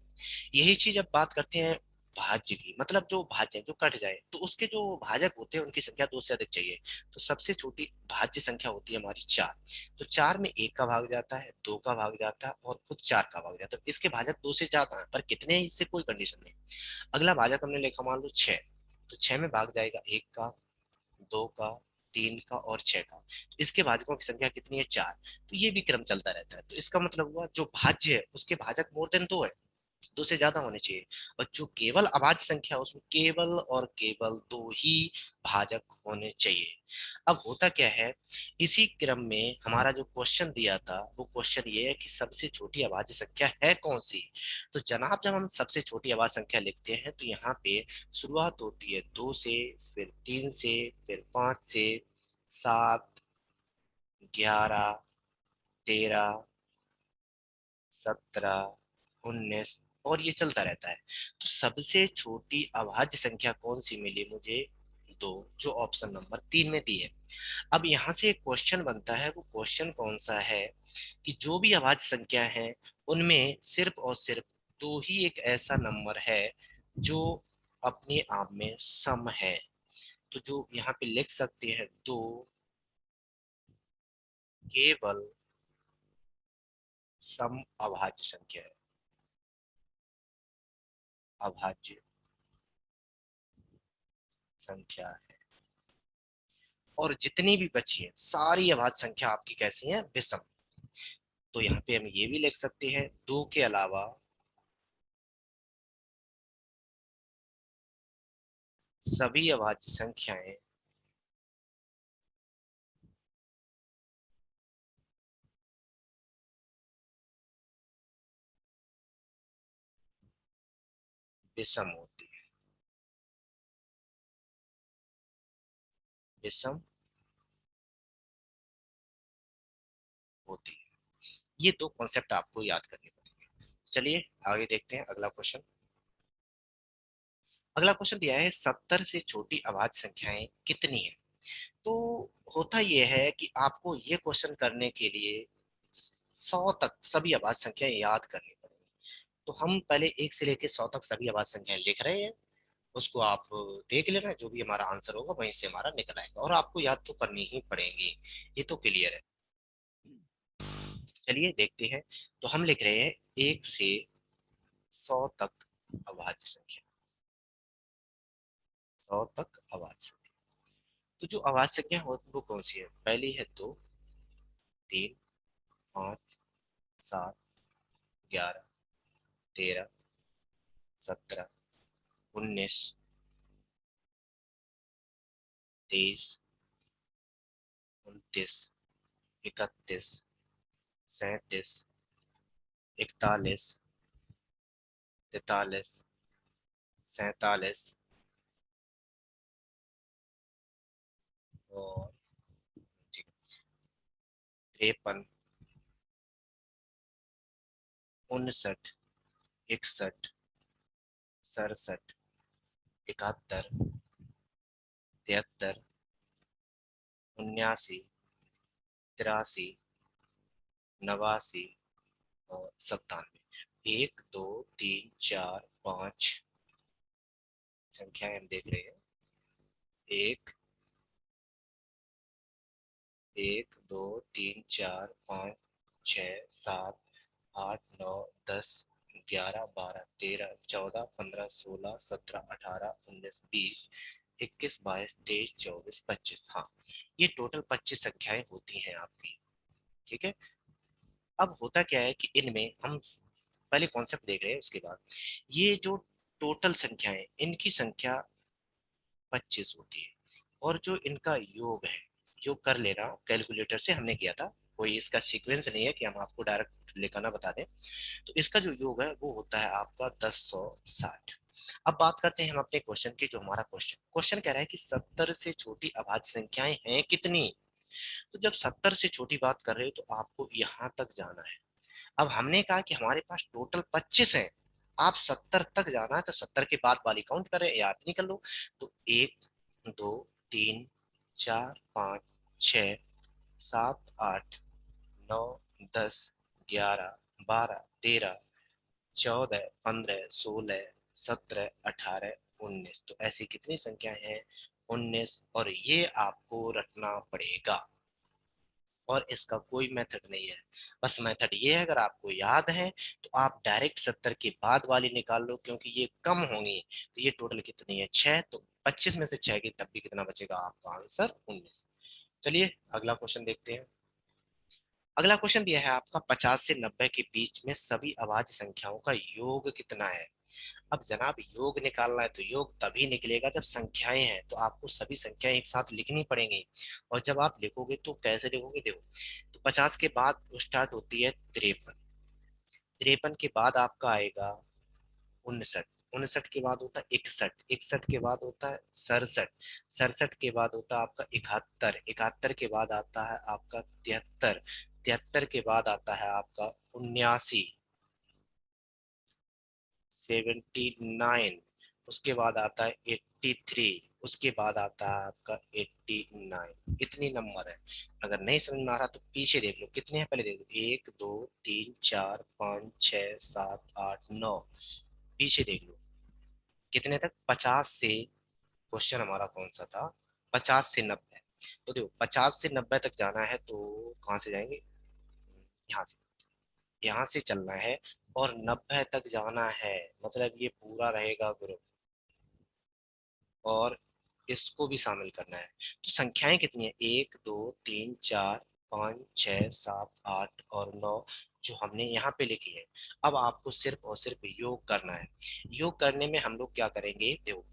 यही चीज अब बात करते हैं भाज्य की, मतलब जो भाज्य जो कट जाए तो उसके जो भाजक होते हैं उनकी संख्या 2 से अधिक चाहिए। तो सबसे छोटी भाज्य संख्या होती है हमारी 4। तो 4 में 1 का भाग जाता है, 2 का भाग जाता है और खुद 4 का भाग जाता है। तो इसके भाजक 2 से ज्यादा है, पर कितने हैं इससे कोई कंडीशन नहीं। अगला भाजक हमने लिखा मान लो 6, तो 6 में भाग जाएगा 1 का, 2 का, 3 का और 6 का। तो इसके भाजकों की संख्या कितनी है, 4। तो ये भी क्रम चलता रहता है। तो इसका मतलब हुआ जो भाज्य है उसके भाजक मोर देन 2 है। दो से ज्यादा होने चाहिए। और जो केवल अभाज्य संख्या है उसमें केवल और केवल दो ही भाजक होने चाहिए। अब होता क्या है, इसी क्रम में हमारा जो क्वेश्चन दिया था वो क्वेश्चन ये है कि सबसे छोटी अभाज्य संख्या है कौन सी। तो जनाब जब हम सबसे छोटी अभाज्य संख्या लिखते हैं तो यहाँ पे शुरुआत होती है दो से, फिर तीन से, फिर पांच से, सात, 11, 13, 17, 19 और ये चलता रहता है। तो सबसे छोटी अभाज्य संख्या कौन सी मिली मुझे, दो, जो ऑप्शन नंबर 3 में दी है। अब यहाँ से एक क्वेश्चन बनता है, वो क्वेश्चन कौन सा है कि जो भी अभाज्य संख्या है उनमें सिर्फ और सिर्फ दो ही एक ऐसा नंबर है जो अपने आप में सम है। तो जो यहाँ पे लिख सकते हैं दो केवल सम अभाज्य संख्या है, अभाज्य संख्या है। और जितनी भी बची है सारी अभाज्य संख्या आपकी कैसी है, विषम। तो यहाँ पे हम ये भी लिख सकते हैं दो के अलावा सभी अभाज्य संख्याएं विषम होती है, विषम होती है। ये दो कॉन्सेप्ट आपको याद करने पड़ेंगे। चलिए आगे देखते हैं अगला क्वेश्चन। अगला क्वेश्चन दिया है 70 से छोटी अभाज्य संख्याएं कितनी है। तो होता यह है कि आपको ये क्वेश्चन करने के लिए 100 तक सभी अभाज्य संख्याएं याद करनी पड़ेगी। तो हम पहले 1 से लेकर 100 तक सभी अभाज्य संख्याएं लिख रहे हैं, उसको आप देख लेना, जो भी हमारा आंसर होगा वहीं से हमारा निकल आएगा, और आपको याद तो करनी ही पड़ेगी, ये तो क्लियर है। चलिए देखते हैं। तो हम लिख रहे हैं 1 से 100 तक अभाज्य संख्या, 100 तक अभाज्य संख्या। तो जो अभाज्य संख्या हो वो कौन सी है, पहली है दो, तीन, पाँच, सात, 11, 13, 17, 19, 23, 29, 31, 37, 41, 43, 47 और 53, 59, 61, 67, 71, 73, 79, 83, 89 और 97। 1, 2, 3, 4, 5 संख्याएं हम देख रहे हैं। एक, 1, 2, 3, 4, 5, 6, 7, 8, 9, 10, 11, 12, 13, 14, 15, 16, 17, 18, 19, 20, 21, 22, 23, 24, 25। हाँ, ये टोटल 25 संख्याएं होती हैं आपकी। ठीक है। अब होता क्या है कि इनमें हम पहले कॉन्सेप्ट देख रहे हैं, उसके बाद ये जो टोटल संख्याएं इनकी संख्या 25 होती है, और जो इनका योग है, योग कर लेना कैलकुलेटर से, हमने किया था, कोई इसका सीक्वेंस नहीं है कि हम आपको डायरेक्ट लेकर ना बता दें। तो इसका जो योग है वो होता है आपका 1060। अब बात करते हैं हम अपने क्वेश्चन की। जो हमारा क्वेश्चन क्वेश्चन कह रहा है कि 70 से छोटी अभाज्य संख्याएं हैं कितनी। तो जब 70 से छोटी बात कर रहे हो तो आपको यहां तक जाना है। अब हमने कहा कि हमारे पास टोटल 25 है, आप 70 तक जाना है तो 70 के बाद वाली काउंट करें, याद नहीं कर लो। तो 1, 2, 3, 4, 5, 6, 7, 8, 9, 10, 11, 12, 13, 14, 15, 16, 17, 18, 19। तो ऐसी कितनी संख्या है, 19। और ये आपको रटना पड़ेगा, और इसका कोई मेथड नहीं है। बस मेथड ये है, अगर आपको याद है तो आप डायरेक्ट 70 के बाद वाली निकाल लो, क्योंकि ये कम होंगी। तो ये टोटल कितनी है, 6, तो 25 में से 6 की तब भी कितना बचेगा, आपका आंसर 19। चलिए अगला क्वेश्चन देखते हैं। अगला क्वेश्चन दिया है आपका 50 से 90 के बीच में सभी अभाज्य संख्याओं का योग कितना है। अब जनाब योग निकालना है तो योग तभी निकलेगा जब संख्याएं हैं, तो आपको सभी संख्याएं एक साथ लिखनी पड़ेंगी। और जब आप लिखोगे तो कैसे लिखोगे, देखो, तो 50 के बाद स्टार्ट होती है 53, 53 के बाद आपका आएगा 59, 59 के बाद होता है 61, 61 के बाद होता है 67, 67 के बाद होता है आपका 71, 71 के बाद आता है आपका 73, 73 के बाद आता है आपका 79, 79, उसके बाद आता है 83, उसके बाद आता है आपका 89। इतनी नंबर है। अगर नहीं समझ में आ रहा तो पीछे देख लो कितने हैं, पहले देख लो, 1 2 3 4 5 6 7 8 9, पीछे देख लो कितने तक, 50 से, क्वेश्चन हमारा कौन सा था, 50 से 90। तो देखो 50 से 90 तक जाना है तो कहाँ से जाएंगे, यहाँ से, यहाँ से चलना है, और 90 तक जाना है, मतलब ये पूरा रहेगा ग्रुप, और इसको भी शामिल करना है। तो संख्याएं कितनी है, 1 2 3 4 5 6 7 8 और 9, जो हमने यहाँ पे लिखी है। अब आपको सिर्फ और सिर्फ योग करना है। योग करने में हम लोग क्या करेंगे, देखो,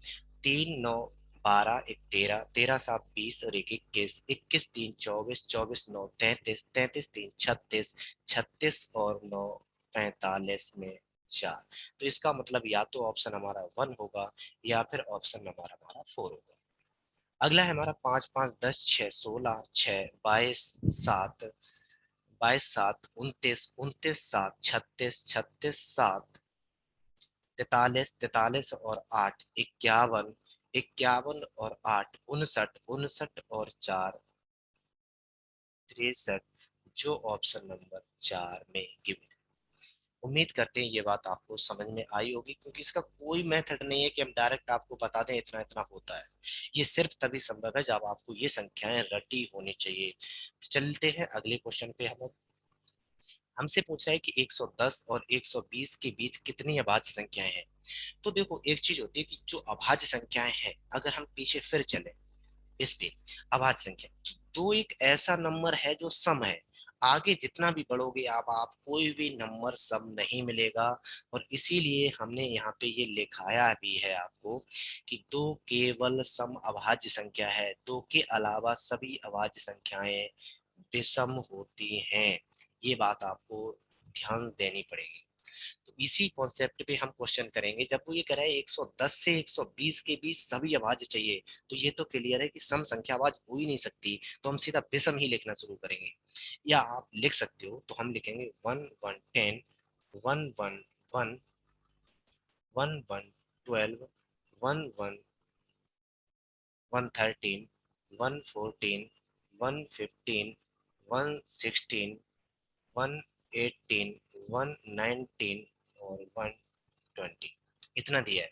3 9 12, एक 13, 13 7 20 और एक 21, 21 3 24, 24 9 33, 33 3 36, 36 और 9 45 में 4। तो इसका मतलब या तो ऑप्शन हमारा 1 होगा, या फिर ऑप्शन नंबर हमारा 4 होगा। अगला है हमारा 5 5 10 6 16 6 22 7, 22 7 29, 29 7 36, 36 7 43, 43 और 8 51, 51 और 8 59, 59 और 4 63, जो ऑप्शन नंबर 4 में गिवन। उम्मीद करते हैं ये बात आपको समझ में आई होगी, क्योंकि इसका कोई मेथड नहीं है कि हम डायरेक्ट आपको बता दें इतना इतना होता है। ये सिर्फ तभी संभव है जब आपको ये संख्याएं रटी होनी चाहिए। तो चलते हैं अगले क्वेश्चन पे। हम हमसे पूछ रहा है कि 110 और 120 के बीच कितनी अभाज्य संख्याएं हैं। तो देखो एक चीज होती है कि जो अभाज्य संख्याएं हैं, अगर हम पीछे फिर चले इस पे, अभाज्य संख्या तो एक ऐसा नंबर है जो सम है। आगे जितना भी बढ़ोगे आप कोई भी नंबर सम नहीं मिलेगा। और इसीलिए हमने यहाँ पे ये लिखाया भी है आपको कि दो केवल सम अभाज्य संख्या है, दो के अलावा सभी अभाज्य संख्याएं विषम होती हैं। ये बात आपको ध्यान देनी पड़ेगी। तो इसी कॉन्सेप्ट पे हम क्वेश्चन करेंगे। जब वो ये कह रहा है 110 से 120 के बीच सभी अभाज्य चाहिए, तो ये तो क्लियर है कि सम संख्या अभाज्य हो ही नहीं सकती, तो हम सीधा विषम ही लिखना शुरू करेंगे। या आप लिख सकते हो, तो हम लिखेंगे 1 1 10, 1 1 1, 1 1 12, 1 1 1 13, 1 14, 1 15, 1 16, 1 18, 1 19 और 1 20, इतना दिया है।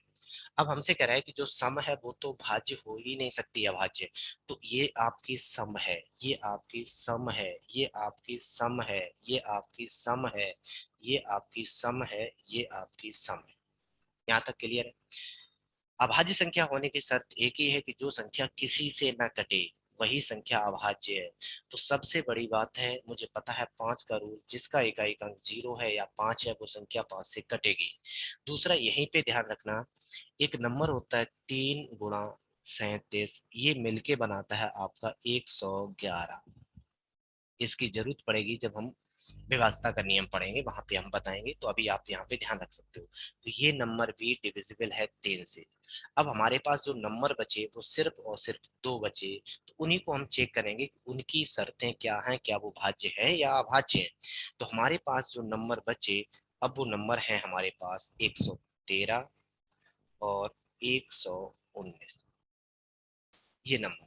अब हमसे कह रहा है कि जो सम है वो तो भाज्य हो ही नहीं सकती अभाज्य। तो ये आपकी सम है, ये आपकी सम है, ये आपकी सम है, ये आपकी सम है, ये आपकी सम है, ये आपकी सम है। यहाँ तक क्लियर है। अभाज्य संख्या होने की शर्त एक ही है कि जो संख्या किसी से न कटे वही संख्या अभाज्य है। तो सबसे बड़ी बात है, मुझे पता है 5 का रूल, जिसका इकाई अंक 0 है या 5 है वो संख्या 5 से कटेगी। दूसरा यहीं पे ध्यान रखना, एक नंबर होता है 3 × 37, ये मिलके बनाता है आपका 111। इसकी जरूरत पड़ेगी जब हम विभाज्यता का नियम पढ़ेंगे, वहां पे हम बताएंगे, तो अभी आप यहाँ पे ध्यान रख सकते हो। तो ये नंबर भी डिविजिबल है 3 से। अब हमारे पास जो नंबर बचे वो सिर्फ और सिर्फ दो बचे, तो उन्हीं को हम चेक करेंगे कि उनकी शर्तें क्या हैं, क्या वो भाज्य है या अभाज्य है। तो हमारे पास जो नंबर बचे, अब वो नंबर है हमारे पास 113 और 119, ये नंबर।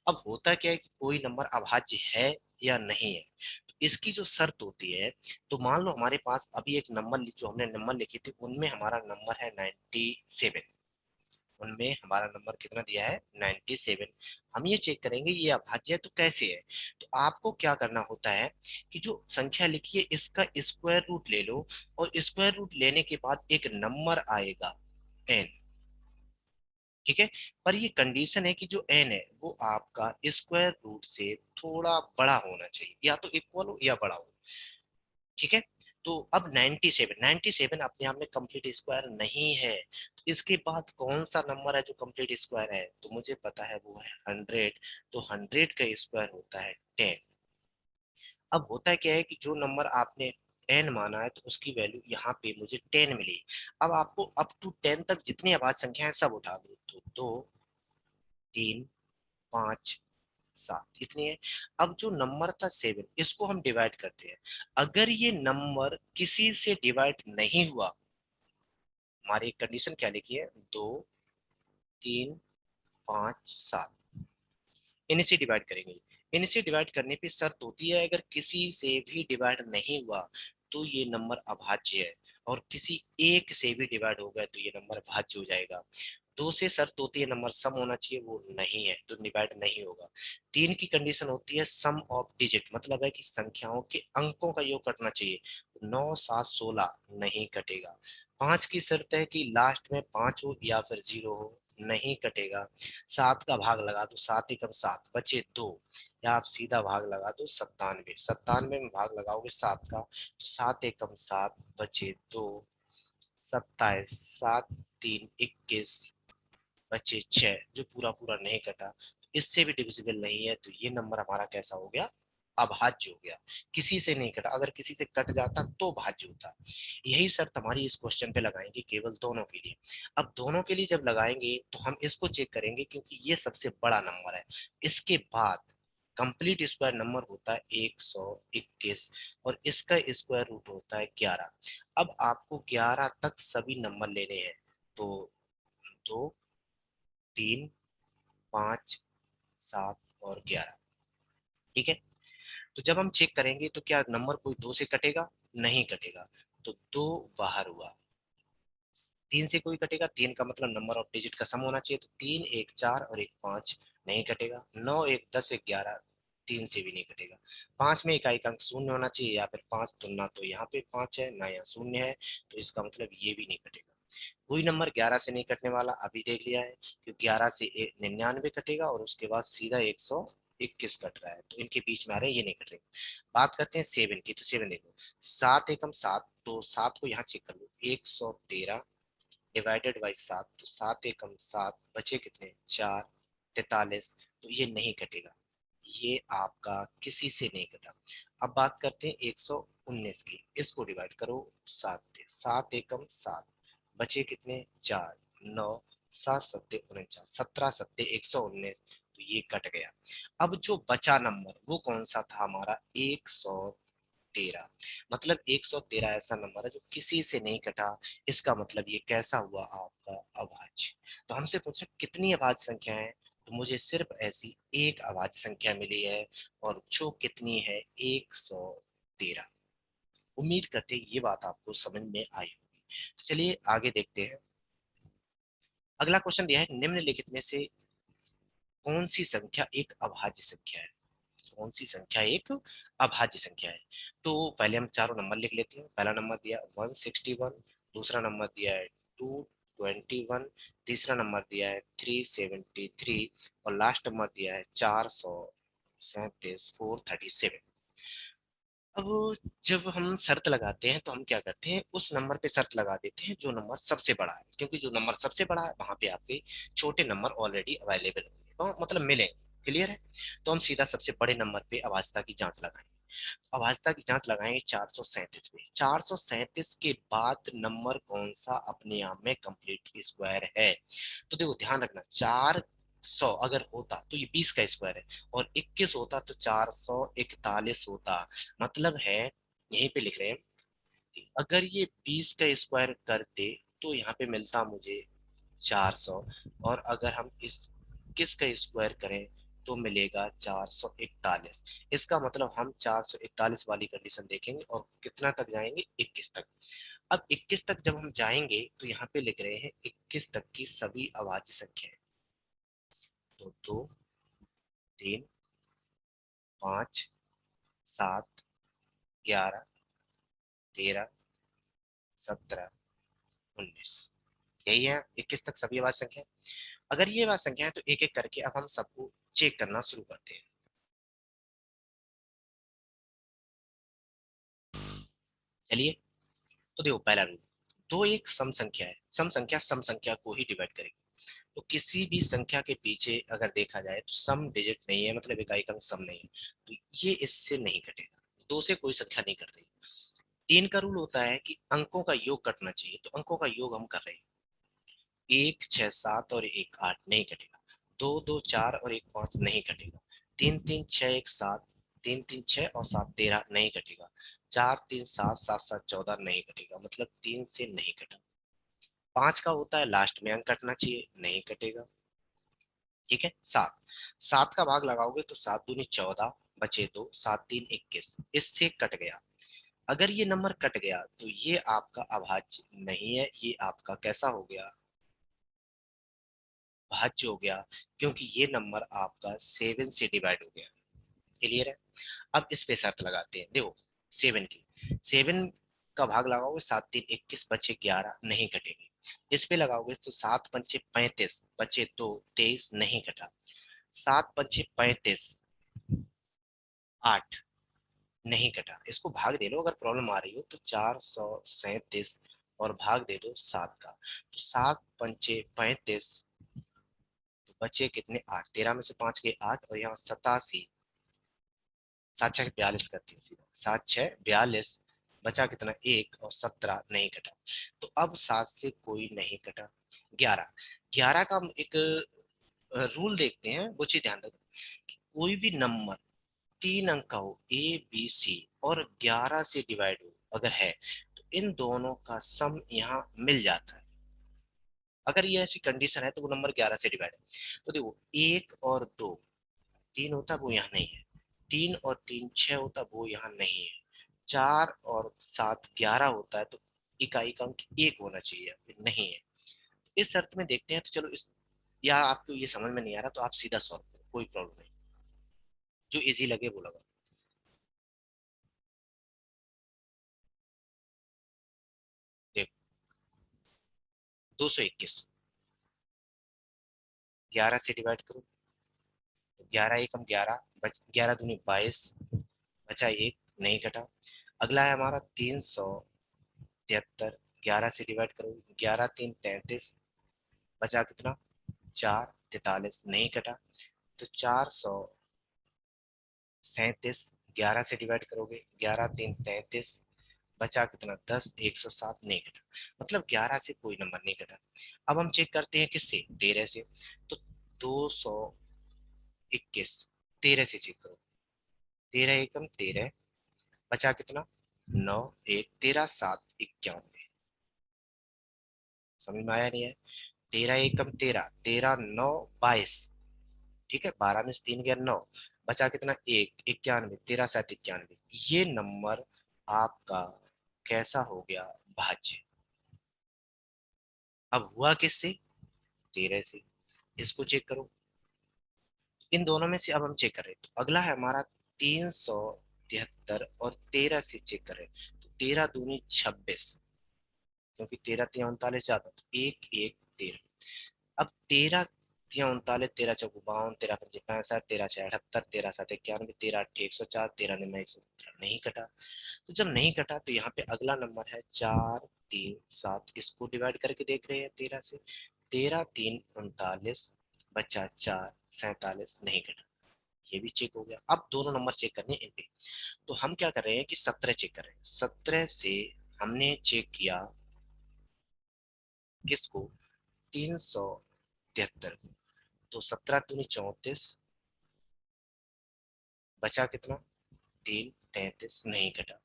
अब होता क्या है कि कोई नंबर अभाज्य है या नहीं है, तो इसकी जो शर्त होती है, तो मान लो हमारे पास अभी एक नंबर जो हमने नंबर लिखे थे उनमें हमारा नंबर है 97, उनमें हमारा नंबर कितना दिया है 97। हम ये चेक करेंगे ये अभाज्य है तो कैसे है। तो आपको क्या करना होता है कि जो संख्या लिखी है इसका स्क्वायर रूट ले लो, और स्क्वायर रूट लेने के बाद एक नंबर आएगा n, ठीक है। पर ये कंडीशन है कि जो n है वो आपका स्क्वायर रूट से थोड़ा बड़ा होना चाहिए, या तो इक्वल हो या बड़ा हो। ठीक है। तो अब 97 अपने आप में कंप्लीट स्क्वायर नहीं है, तो इसके बाद कौन सा नंबर है जो कंप्लीट स्क्वायर है, तो मुझे पता है वो है 100। तो 100 का स्क्वायर होता है 10। अब होता है क्या है कि जो नंबर आपने n माना है तो उसकी वैल्यू यहाँ पे मुझे 10 मिली। अब आपको अप टू 10 तक जितनी अभाज्य संख्या है सब उठा दो, तो 2, 3, 5, 7 इतनी है। अब जो नंबर था 7, इसको हम डिवाइड करते हैं। अगर ये नंबर किसी से डिवाइड नहीं हुआ, हमारी कंडीशन क्या लिखी है, 2, 3, 5, 7, इनसे डिवाइड करेंगे। इनसे डिवाइड करने पे शर्त होती है अगर किसी से भी डिवाइड नहीं हुआ तो ये नंबर अभाज्य है, और किसी एक से भी डिवाइड हो गया तो ये नंबर भाज्य हो जाएगा। 2 से शर्त होती है नंबर सम होना चाहिए, वो नहीं है तो डिवाइड नहीं होगा। 3 की कंडीशन होती है सम ऑफ डिजिट, मतलब है कि संख्याओं के अंकों का योग कटना चाहिए। 9, 7, 16 नहीं कटेगा। 5 की शर्त है कि लास्ट में 5 हो या फिर 0 हो, नहीं कटेगा। 7 का भाग लगा दो, 7 एकम 7 बचे 2, या आप सीधा भाग लगा दो 97, 97 में भाग लगाओगे 7 का तो 7 एकम 7 बचे 2, 27, 7, 3, 21 बचे 6, जो पूरा पूरा नहीं कटा, इससे भी डिविजिबल नहीं है, तो ये नंबर हमारा कैसा हो गया, अभाज्य हो गया। किसी से नहीं कटा, अगर किसी से कट जाता तो भाज्य होता। यही शर्त हमारी इस क्वेश्चन पे लगाएंगे केवल दोनों के लिए। अब दोनों के लिए जब लगाएंगे तो हम इसको चेक करेंगे क्योंकि ये सबसे बड़ा नंबर है। इसके बाद कंप्लीट स्क्वायर नंबर होता है 121, और इसका स्क्वायर रूट होता है 11। अब आपको 11 तक सभी नंबर लेने हैं, तो 2, 3, 5, 7 और 11। ठीक है। तो जब हम चेक करेंगे तो क्या नंबर कोई 2 से कटेगा, नहीं कटेगा, तो 2 बाहर हुआ। 3 से कोई कटेगा, 3 का मतलब नंबर ऑफ डिजिट का सम होना चाहिए, तो 3, 1, 4 और 1, 5 नहीं कटेगा। 9, 1, 10, 1, 11 3 से भी नहीं कटेगा। 5 में इकाई का अंक शून्य होना चाहिए, या फिर 5 तो ना तो यहाँ पे 5 है ना यहाँ शून्य है, तो इसका मतलब ये भी नहीं कटेगा। कोई नंबर 11 से नहीं कटने वाला, अभी देख लिया है, क्योंकि 11 से 99 कटेगा और उसके बाद सीधा 121 कट रहा है, तो इनके बीच में आ रहे हैं, ये नहीं कट रहे। बात करते हैं 7 की, तो 7 देखो, 7 एकम 7, तो 7 को यहाँ चेक कर लो, 113 डिवाइडेड बाई 7, तो 7 एकम 7 बचे कितने, 4, 43, तो ये नहीं कटेगा, ये आपका किसी से नहीं कटा। अब बात करते हैं 119 की, इसको डिवाइड करो 7 से, 7 एकम 7 बचे कितने, 4, 9, 7 सत्ते 49, 17 सत्ते 119, तो ये कट गया। अब जो बचा नंबर वो कौन सा था हमारा, 113। मतलब 113 ऐसा नंबर है जो किसी से नहीं कटा, इसका मतलब ये कैसा हुआ आपका, अभाज्य। तो हमसे पूछ रहे कितनी अभाज्य संख्या है, तो मुझे सिर्फ ऐसी एक अभाज्य संख्या मिली है, और जो कितनी है, 113। उम्मीद करते हैं ये बात आपको समझ में आई होगी। तो चलिए आगे देखते हैं। अगला क्वेश्चन दिया है, निम्नलिखित में से कौन सी संख्या एक अभाज्य संख्या है, कौन सी संख्या एक अभाज्य संख्या है। तो पहले हम चारों नंबर लिख लेते हैं। पहला नंबर दिया 161, दूसरा नंबर दिया है 221, तीसरा नंबर दिया है 373, और लास्ट नंबर दिया है 437, 437। अब जब हम शर्त लगाते हैं तो हम क्या करते हैं, उस नंबर पे शर्त लगा देते हैं जो नंबर सबसे बड़ा है, क्योंकि जो नंबर सबसे बड़ा है वहां पे आपके छोटे नंबर ऑलरेडी अवेलेबल होंगे, तो मतलब मिलेंगे। क्लियर है। तो हम सीधा सबसे बड़े नंबर पे अभाज्यता की जांच लगाएंगे। अभाज्यता की जांच लगाएंगे 437 पे। 437 के बाद नंबर कौन सा अपने आप में कंप्लीट स्क्वायर है, तो देखो ध्यान रखना, 400 अगर होता तो ये 20 का स्क्वायर है, और 21 होता तो 441 होता। मतलब है, यहीं पे लिख रहे हैं कि अगर ये 20 का स्क्वायर करते तो यहाँ पे मिलता मुझे 400, और अगर हम इस किस का स्क्वायर करें तो मिलेगा 441। इसका मतलब हम 441 वाली कंडीशन देखेंगे और कितना तक जाएंगे, 21 तक। अब 21 तक जब हम जाएंगे तो यहाँ पे लिख रहे हैं 21 तक की सभी अभाज्य संख्याएं, तो 2, 3, 5, 7, 11, 13, 17, 19। यही है 21 तक सभी अभाज्य संख्या। अगर ये अभाज्य संख्या है तो एक एक करके अब हम सबको चेक करना शुरू करते हैं। चलिए, तो देखो पहला रूल, दो एक सम संख्या है, सम संख्या को ही डिवाइड करेगी। तो किसी भी संख्या के पीछे अगर देखा जाए तो सम डिजिट नहीं है, मतलब इकाई का सम नहीं है, तो ये इससे नहीं कटेगा। दो से कोई संख्या नहीं कट रही। तीन का रूल होता है कि अंकों का योग कटना चाहिए, तो अंकों का योग हम कर रहे हैं। एक छह सात और एक आठ नहीं कटेगा। दो दो चार और एक पांच नहीं कटेगा। तीन तीन छह एक सात, तीन तीन छह और सात 13 नहीं कटेगा। चार तीन सात, सात सात 14 नहीं कटेगा, मतलब तीन से नहीं कटा। पांच का होता है लास्ट में अंक कटना चाहिए, नहीं कटेगा। ठीक है। सात, सात का भाग लगाओगे तो सात दूनी 14, बचे दो, सात तीन 21, इससे कट गया। अगर ये नंबर कट गया तो ये आपका अभाज्य नहीं है, ये आपका कैसा हो गया, भाज्य हो गया, क्योंकि ये नंबर आपका 7 से डिवाइड हो गया। क्लियर है। अब इस पे शर्त लगाते हैं, देखो 7 की, 7 का भाग लगाओगे, सात तीन 21, बचे 11 नहीं कटेंगे। इस पे लगाओगे तो सात पंचे 35, बचे दो 23 नहीं कटा। सात पंचे 35, 8 नहीं कटा। इसको भाग दे लो अगर प्रॉब्लम आ रही हो तो, 437 और भाग दे दो सात का, तो सात पंचे 35, तो बचे कितने 8, 13 में से 5 के 8 और यहाँ 87, सात छः 42 करती है सीधा, सात छः 42, बचा कितना एक और 17 नहीं कटा। तो अब सात से कोई नहीं कटा। 11, 11 का हम एक रूल देखते हैं, वो चीज ध्यान रखो कि कोई भी नंबर तीन अंक का हो, ए बी सी, और 11 से डिवाइड हो अगर है, तो इन दोनों का सम यहाँ मिल जाता है। अगर ये ऐसी कंडीशन है तो वो नंबर 11 से डिवाइड है। तो देखो एक और दो, तीन होता वो यहाँ नहीं है। तीन और तीन छह होता वो यहाँ नहीं है। चार और सात 11 होता है, तो इकाई का अंक एक होना चाहिए, नहीं है। इस शर्त में देखते हैं, तो चलो इस, या आपको ये समझ में नहीं आ रहा तो आप सीधा सॉल्व करो, कोई प्रॉब्लम नहीं, जो इजी लगे वो लगा। देखो 221, 11 से डिवाइड करो, 11 एकम 11, बच 11 दूनी 22, बचा एक नहीं कटा। अगला है हमारा 373, 11 से डिवाइड करो, 11 तीन 33, बचा कितना चार 43 नहीं कटा। तो 437, 11 से डिवाइड करोगे, 11 तीन 33, बचा कितना 10, 107 नहीं कटा, मतलब 11 से कोई नंबर नहीं कटा। अब हम चेक करते हैं किससे, 13 से। तो 221, 13 से चेक करो, 13 एकम 13, बचा कितना 9, एक 13 7 91, समझ में आया नहीं है। 13 एकम 13, 13 9 22, ठीक है, 12 में से 3 गया 9, बचा कितना एक 91, 13 7 91, ये नंबर आपका कैसा हो गया, भाज्य। अब हुआ किससे, 13 से। इसको चेक करो, इन दोनों में से अब हम चेक करें, तो अगला है हमारा 373 और 13 से चेक करें, तो 13 दूनी 26, क्योंकि 13 तिया 39 ज्यादा, तो एक एक 13। अब 13 तिया 39, 13 चौको 52, 13 पंजे 65, 13 छः 78, 13 सात 91, 13 आठ 104, 13 निन्या 117 नहीं कटा। तो जब नहीं कटा तो यहाँ पे अगला नंबर है 437, इसको डिवाइड करके देख रहे हैं 13 से, 13 तीन 39, बचा चार 47 नहीं कटा, ये भी चेक हो गया। अब दोनों नंबर चेक करने हैं इन पे, तो हम क्या कर रहे हैं कि 17 चेक कर रहे हैं। 17 से हमने चेक किया किसको, 373 को, तो 17 दूनी 34, बचा कितना तीन 33 नहीं कटा।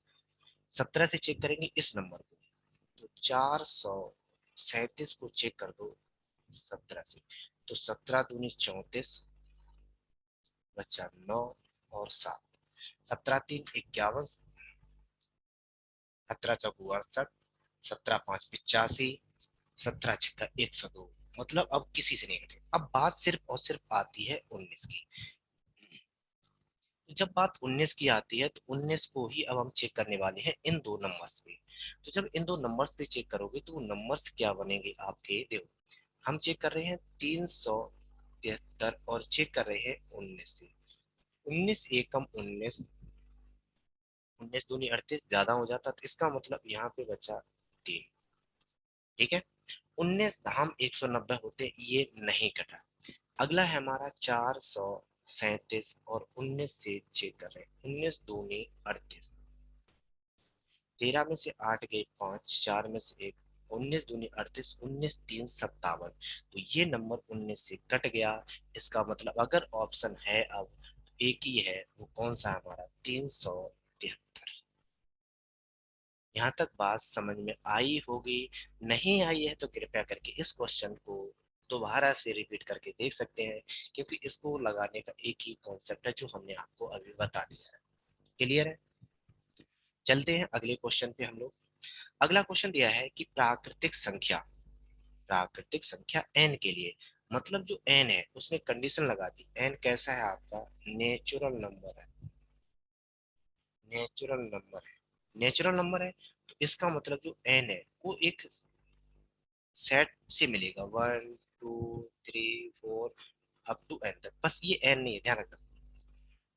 17 से चेक करेंगे इस नंबर को, तो 437 को चेक कर दो 17 से, तो 17 दूनी 34, बचा 9 और 7, 17 तीन 51, 17 चौको 68, 17 पाँच 85, 17 छक्का 102, मतलब अब किसी से नहीं घटे। अब बात सिर्फ और सिर्फ आती है 19 की। तो जब बात 19 की आती है तो 19 को ही अब हम चेक करने वाले हैं इन दो नंबर्स पे। तो जब इन दो नंबर्स पे चेक करोगे तो वो नंबर्स क्या बनेंगे आपके, देखो हम चेक कर रहे हैं 373 और चेक कर रहे हैं 19 से। 19 एकम 19, 19 दूनी 38 ज्यादा हो जाता तो इसका मतलब यहाँ पे बचा 3। ठीक है, 19 हम 190 होते, ये नहीं कटा। अगला है हमारा 437 और 19 से चेक कर रहे हैं, 19 दूनी 38, 13 में से 8 गए 5, 4 में से 1, 19 दूनी 38, 19 3 57। तो ये नंबर 19 से कट गया। इसका मतलब अगर ऑप्शन है अब तो एक ही है, वो कौन सा है हमारा 373। यहाँ तक बात समझ में आई होगी। नहीं आई है तो कृपया करके इस क्वेश्चन को दोबारा से रिपीट करके देख सकते हैं, क्योंकि इसको लगाने का एक ही कॉन्सेप्ट है जो हमने आपको अभी बता दिया है। क्लियर है? चलते हैं अगले क्वेश्चन पे हम लोग। अगला क्वेश्चन दिया है कि प्राकृतिक संख्या n के लिए, मतलब जो n है उसमें कंडीशन लगा दी। n कैसा है आपका, नेचुरल नंबर है, नेचुरल नंबर है, नेचुरल नंबर है। तो इसका मतलब जो n है वो एक सेट से मिलेगा, 1 2 3 4 अप टू एन तक। बस ये एन नहीं है, ध्यान रखना।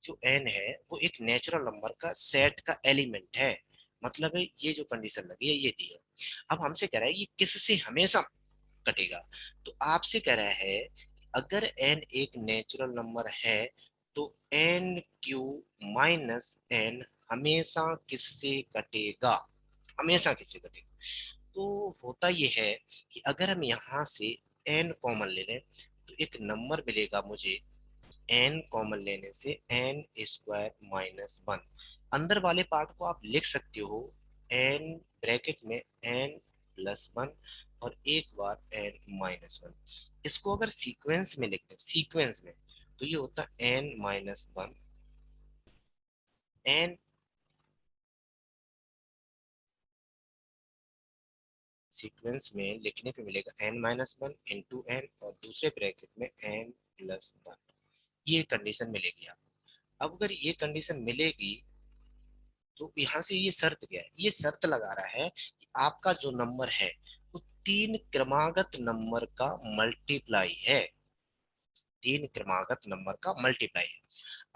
जो एन है वो एक नेचुरल नंबर का सेट का एलिमेंट है। मतलब है ये जो कंडीशन लगी है ये दी है। अब हमसे कह रहा है ये किससे हमेशा कटेगा। तो आपसे कह रहा है अगर एन एक नेचुरल नंबर है तो एन क्यू माइनस एन हमेशा किससे कटेगा, हमेशा किससे कटेगा। तो होता ये है कि अगर हम यहाँ से n कॉमन ले लें तो एक नंबर मिलेगा मुझे। n कॉमन लेने से n स्क्वायर माइनस 1, अंदर वाले पार्ट को आप लिख सकते हो n ब्रैकेट में n प्लस 1 और एक बार n माइनस 1। इसको अगर सीक्वेंस में लिखते हैं, सीक्वेंस में, तो ये होता है n माइनस 1, n सीक्वेंस में लिखने पे मिलेगा n माइनस 1 इंटू एन और दूसरे ब्रैकेट में n प्लस 1। ये कंडीशन मिलेगी आपको। अब अगर ये कंडीशन मिलेगी तो यहाँ से ये शर्त क्या है, ये शर्त लगा रहा है कि आपका जो नंबर है वो तीन क्रमागत नंबर का मल्टीप्लाई है, तीन क्रमागत नंबर का मल्टीप्लाई है।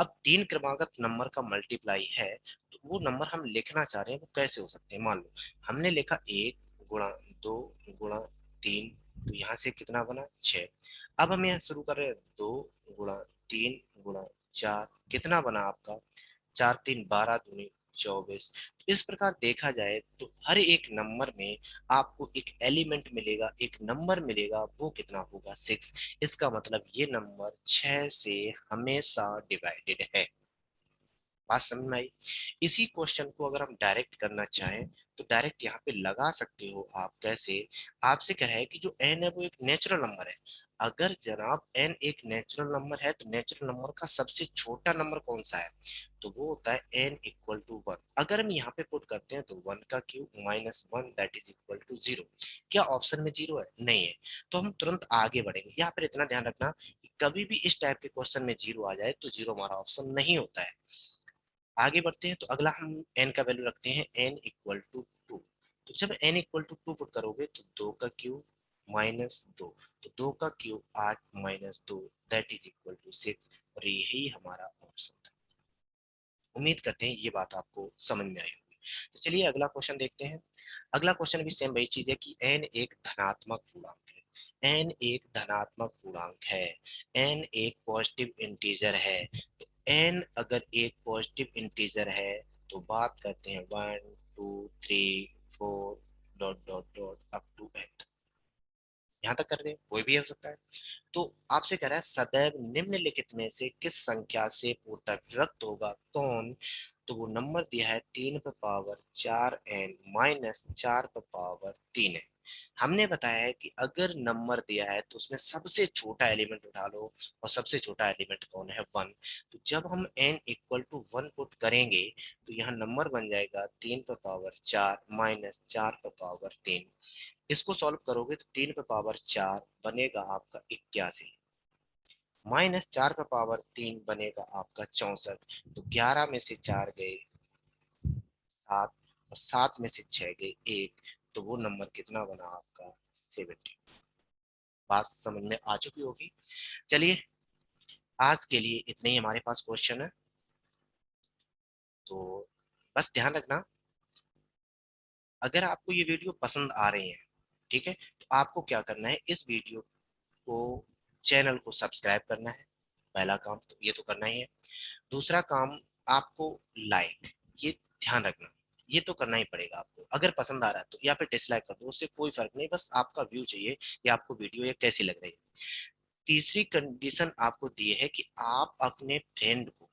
अब तीन क्रमागत नंबर का मल्टीप्लाई है तो वो नंबर हम लिखना चाह रहे हैं वो कैसे हो सकते हैं। मान लो हमने लिखा 1 गुणा 2 गुणा 3, तो यहाँ से कितना बना 6। अब हम यहाँ शुरू कर रहे हैं 2 गुणा 3 गुणा 4, कितना बना आपका 4 3 12 दूनी 24। इस प्रकार देखा जाए तो हर एक नंबर में आपको एक एलिमेंट मिलेगा, एक नंबर मिलेगा, वो कितना होगा 6। इसका मतलब ये नंबर 6 से हमेशा डिवाइडेड है। बात समझ में आई? इसी क्वेश्चन को अगर हम डायरेक्ट करना चाहें तो डायरेक्ट यहाँ पे लगा सकते हो आप। कैसे? आपसे कह रहा है कि जो n है वो एक नेचुरल नंबर है। अगर जनाब n एक नेचुरल नंबर है तो नेचुरल नंबर का सबसे छोटा नंबर कौन सा है, तो वो होता है n इक्वल टू 1। अगर हम यहाँ पे पुट करते हैं तो 1 का cube minus 1 that is equal to 0। क्या ऑप्शन में 0 है? नहीं है। तो हम तुरंत आगे बढ़ेंगे। यहाँ पर इतना ध्यान रखना कि कभी भी इस टाइप के क्वेश्चन में 0 आ जाए तो 0 हमारा ऑप्शन नहीं होता है। आगे बढ़ते हैं तो अगला हम n का वैल्यू रखते हैं n इक्वल टू 2। तो जब n इक्वल टू 2 पुट करोगे तो 2 का क्यूब माइनस 2, तो 2 का cube 8 minus 2 that is equal to 6। और यही हमारा ऑप्शन था। उम्मीद करते हैं ये बात आपको समझ में आई होगी। तो चलिए अगला क्वेश्चन देखते हैं। अगला क्वेश्चन भी सेम वही चीज है कि n एक धनात्मक पूर्णांक है, n एक धनात्मक पूर्णांक है, n एक पॉजिटिव इंटीजर है। तो n अगर एक पॉजिटिव इंटीजर है तो बात करते हैं 1 2 3 4 dot dot dot up to n। यहाँ तक कर रहे हैं, कोई भी हो सकता है। तो आपसे कह रहा है सदैव निम्नलिखित में से किस संख्या से पूर्णतः विभक्त होगा कौन। तो वो नंबर दिया है 3 पर पावर 4 n माइनस 4 पर पावर 3 है। हमने बताया है कि अगर नंबर दिया है तो उसमें सबसे छोटा एलिमेंट उठा लो, और सबसे छोटा एलिमेंट कौन है 1। तो जब हम n इक्वल टू 1 पुट करेंगे तो यहाँ नंबर बन जाएगा 3 पर पावर 4 माइनस 4 पर पावर 3। इसको सॉल्व करोगे तो 3 पे पावर 4 बनेगा आपका 81। -4 का पावर 3 बनेगा आपका 64। तो 11 में से 4 गए 7, और 7 में से 6 गए 1, तो वो नंबर कितना बना आपका 70। बात समझ में आ चुकी होगी। चलिए, आज के लिए इतने ही हमारे पास क्वेश्चन है, तो बस ध्यान रखना, अगर आपको ये वीडियो पसंद आ रही है, ठीक है, तो आपको क्या करना है, इस वीडियो को, चैनल को सब्सक्राइब करना है। पहला काम तो ये तो करना ही है। दूसरा काम, आपको लाइक, ये ध्यान रखना, ये तो करना ही पड़ेगा आपको। अगर पसंद आ रहा है तो या फिर डिसलाइक कर दो, उससे कोई फर्क नहीं, बस आपका व्यू चाहिए कि आपको वीडियो ये कैसी लग रही है। तीसरी कंडीशन आपको दी है कि आप अपने फ्रेंड को,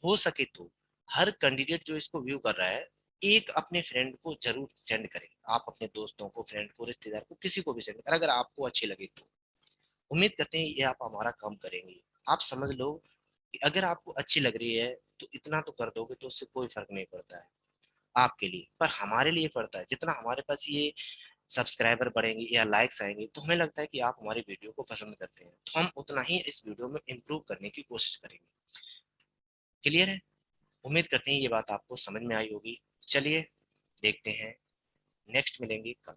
हो सके तो हर कैंडिडेट जो इसको व्यू कर रहा है, एक अपने फ्रेंड को जरूर सेंड करें। आप अपने दोस्तों को, फ्रेंड को, रिश्तेदार को, किसी को भी सेंड करें, अगर आपको अच्छी लगे तो। उम्मीद करते हैं ये आप हमारा काम करेंगे। आप समझ लो कि अगर आपको अच्छी लग रही है तो इतना तो कर दोगे तो उससे कोई फर्क नहीं पड़ता है आपके लिए, पर हमारे लिए पड़ता है। जितना हमारे पास ये सब्सक्राइबर बढ़ेंगे या लाइक्स आएंगे, तो हमें लगता है कि आप हमारी वीडियो को पसंद करते हैं, तो हम उतना ही इस वीडियो में इम्प्रूव करने की कोशिश करेंगे। क्लियर है? उम्मीद करते हैं ये बात आपको समझ में आई होगी। चलिए देखते हैं, नेक्स्ट मिलेंगे कल।